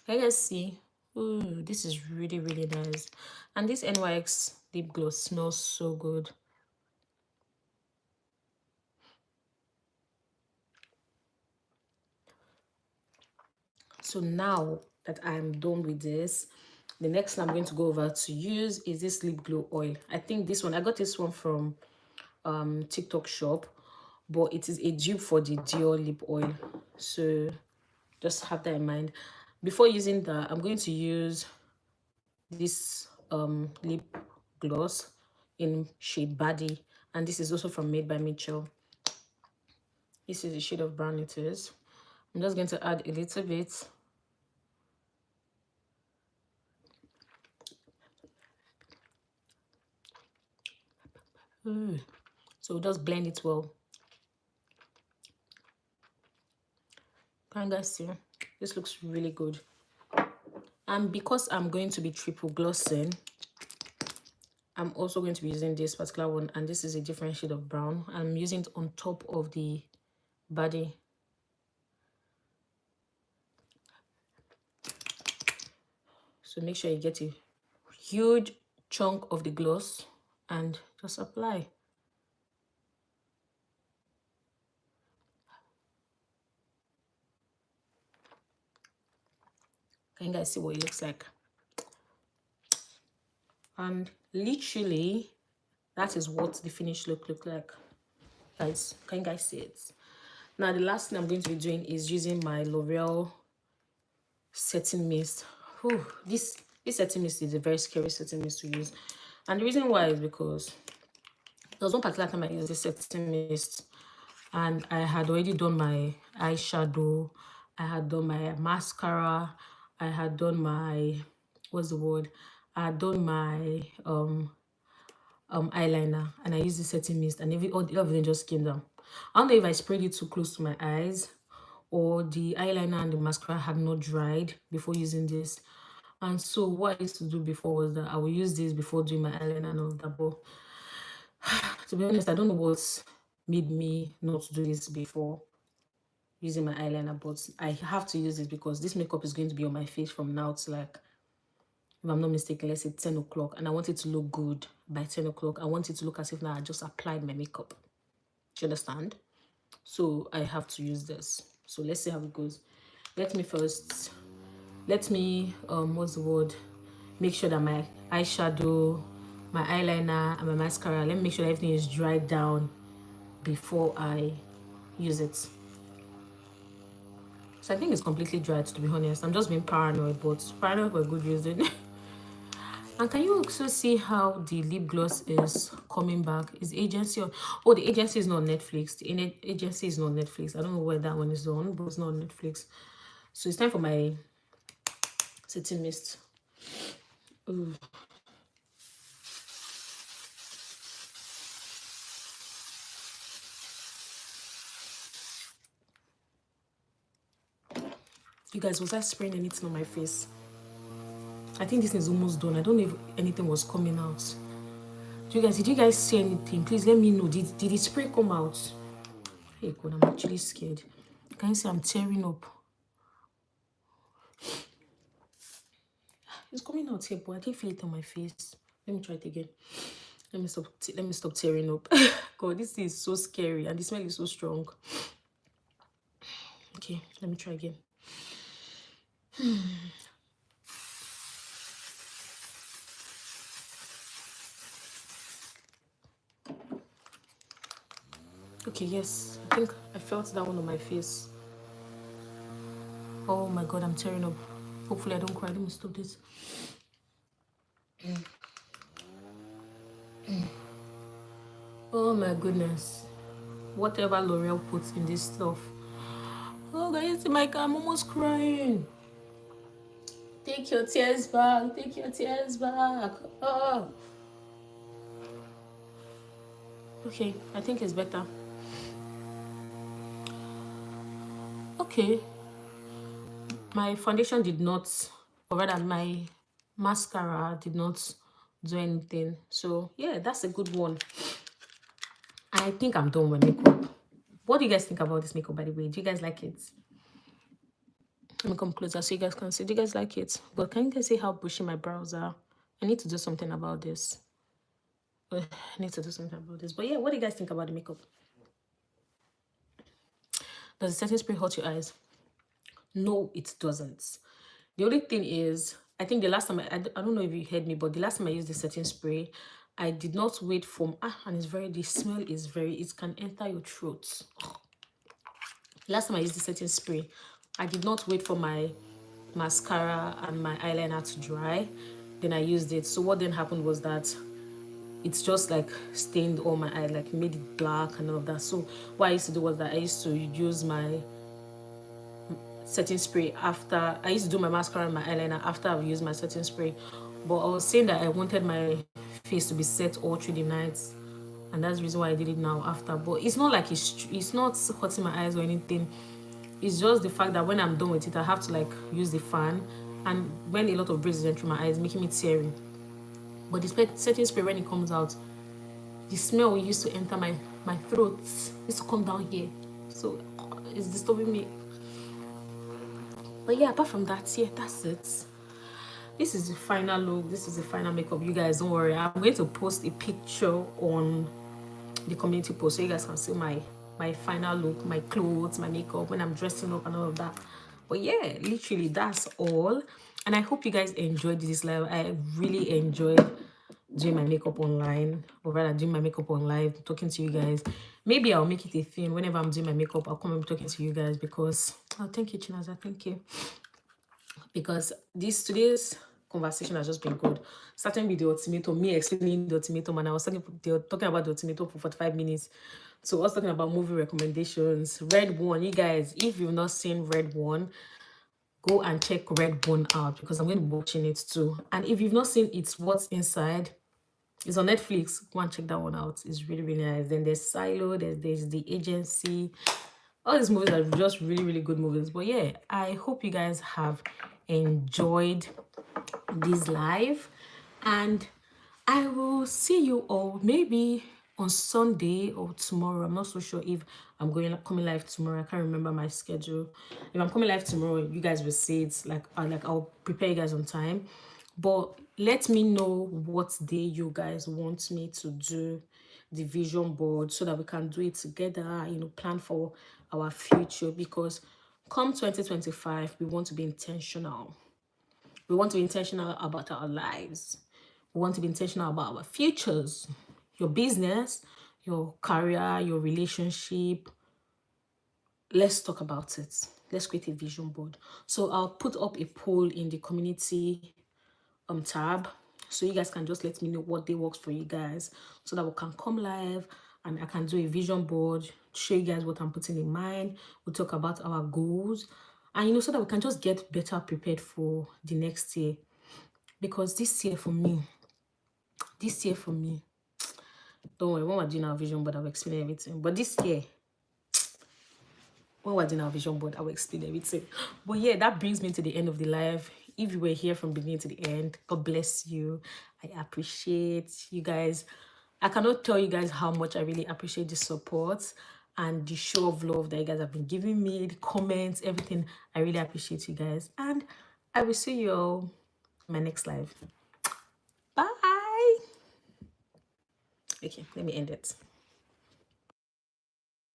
can you guys see? Oh, this is really, really nice. And this NYX lip gloss smells so good. So now that I'm done with this, the next thing I'm going to go over to use is this lip glow oil. I think this one, I got this one from TikTok shop, but it is a dupe for the Dior lip oil. So just have that in mind. Before using that, I'm going to use this lip gloss in shade Body, and this is also from Made by Mitchell. This is the shade of brown it is. I'm just going to add a little bit. So just blend it well. Can you guys see? This looks really good. And because I'm going to be triple glossing, I'm also going to be using this particular one, and this is a different shade of brown. I'm using it on top of the Body. So make sure you get a huge chunk of the gloss and just apply. Can you guys see what it looks like? And literally, that is what the finished look like. Guys, can you guys see it? Now, the last thing I'm going to be doing is using my L'Oreal setting mist. Whew, this setting mist is a very scary setting mist to use. And the reason why is because there was one particular time I used this setting mist, and I had already done my eyeshadow, I had done my mascara, I had done my, what's the word? I had done my eyeliner, and I used the setting mist, and all of them just came down. I don't know if I sprayed it too close to my eyes, or the eyeliner and the mascara had not dried before using this. And so what I used to do before was that I would use this before doing my eyeliner and all that. But to be honest, I don't know what made me not do this before using my eyeliner, but I have to use this because this makeup is going to be on my face from now to, like, if I'm not mistaken, let's say 10 o'clock, and I want it to look good by 10 o'clock. I want it to look as if now I just applied my makeup. Do you understand? So I have to use this. So let's see how it goes. Let me what's the word, make sure that my eyeshadow, my eyeliner, and my mascara, let me make sure that everything is dried down before I use it. So I think it's completely dried, to be honest. I'm just being paranoid, but paranoid for a good reason. And can you also see how the lip gloss is coming back? Is agency on? Oh, the agency is not on Netflix. The agency is not on Netflix. I don't know where that one is on, but it's not on Netflix. So it's time for my setting mist. Ooh. You guys, was I spraying anything on my face? I think this is almost done. I don't know if anything was coming out. Did you guys see anything? Please let me know. Did the spray come out? Hey God, I'm actually scared. Can you see I'm tearing up? It's coming out here, but I didn't feel it on my face. Let me try it again. Let me stop tearing up. God, this is so scary and the smell is so strong. Okay, let me try again. Okay, yes. I think I felt that one on my face. Oh my God, I'm tearing up. Hopefully I don't cry. Let me stop this. Oh my goodness. Whatever L'Oreal puts in this stuff. Oh guys, I'm almost crying. Take your tears back. Take your tears back. Oh. Okay, I think it's better. Okay. My foundation did not, or rather my mascara did not do anything. So yeah, that's a good one. I think I'm done with makeup. What do you guys think about this makeup, by the way? Do you guys like it? Let me come closer so you guys can see. Do you guys like it? But can you guys see how bushy my brows are? I need to do something about this. I need to do something about this. But yeah, what do you guys think about the makeup? Does the setting spray hurt your eyes? No, it doesn't. The only thing is, I think the last time, I don't know if you heard me, but the last time I used the setting spray, I did not wait for, and the smell is it can enter your throat. Last time I used the setting spray, I did not wait for my mascara and my eyeliner to dry. Then I used it. So what then happened was that it's just like stained all my eye, like made it black and all of that. So what I used to do was that I used to use my setting spray after I used to do my mascara and my eyeliner after I've used my setting spray. But I was saying that I wanted my face to be set all through the night, and that's the reason why I did it now after. But it's not like it's not hurting my eyes or anything. It's just the fact that when I'm done with it, I have to like use the fan, and when a lot of breeze is entering my eyes, making me teary. But the setting spray, when it comes out, the smell used to enter my throat, used to come down here, so it's disturbing me. But yeah, apart from that, yeah, that's it. This is the final look. This is the final makeup. You guys, don't worry. I'm going to post a picture on the community post so you guys can see my final look, my clothes, my makeup, when I'm dressing up and all of that. But yeah, literally that's all. And I hope you guys enjoyed this live. I really enjoyed doing my makeup online, or rather doing my makeup on live, talking to you guys. Maybe I'll make it a thing. Whenever I'm doing my makeup, I'll come and be talking to you guys, because thank you, Chinaza, thank you. Because today's conversation has just been good. Starting with the ultimatum, me explaining the ultimatum, and I was talking about the ultimatum for 45 minutes. So us talking about movie recommendations. Red One, you guys, if you've not seen Red One, go and check Red One out, because I'm going to be watching it too. And if you've not seen It's What's Inside, it's on Netflix. Go and check that one out. It's really, really nice. Then there's Silo, there's The Agency. All these movies are just really, really good movies. But yeah, I hope you guys have enjoyed this live, and I will see you all maybe on Sunday or tomorrow. I'm not so sure if I'm coming live tomorrow. I can't remember my schedule. If I'm coming live tomorrow, you guys will see it. I'll prepare you guys on time. But let me know what day you guys want me to do the vision board, so that we can do it together, plan for our future. Because come 2025, we want to be intentional. We want to be intentional about our lives. We want to be intentional about our futures, your business, your career, your relationship. Let's talk about it. Let's create a vision board. So I'll put up a poll in the community tab, so you guys can just let me know what day works for you guys, so that we can come live and I can do a vision board, show you guys what I'm putting in mind. We'll talk about our goals, and so that we can just get better prepared for the next year. Because this year for me, don't worry, when we're doing our vision board, I'll explain everything. But this year, when we're doing our vision board, I will explain everything. But yeah, that brings me to the end of the live. If you were here from beginning to the end, God bless you. I appreciate you guys. I cannot tell you guys how much I really appreciate the support and the show of love that you guys have been giving me, the comments, everything. I really appreciate you guys. And I will see you all in my next live. Bye. Okay, let me end it.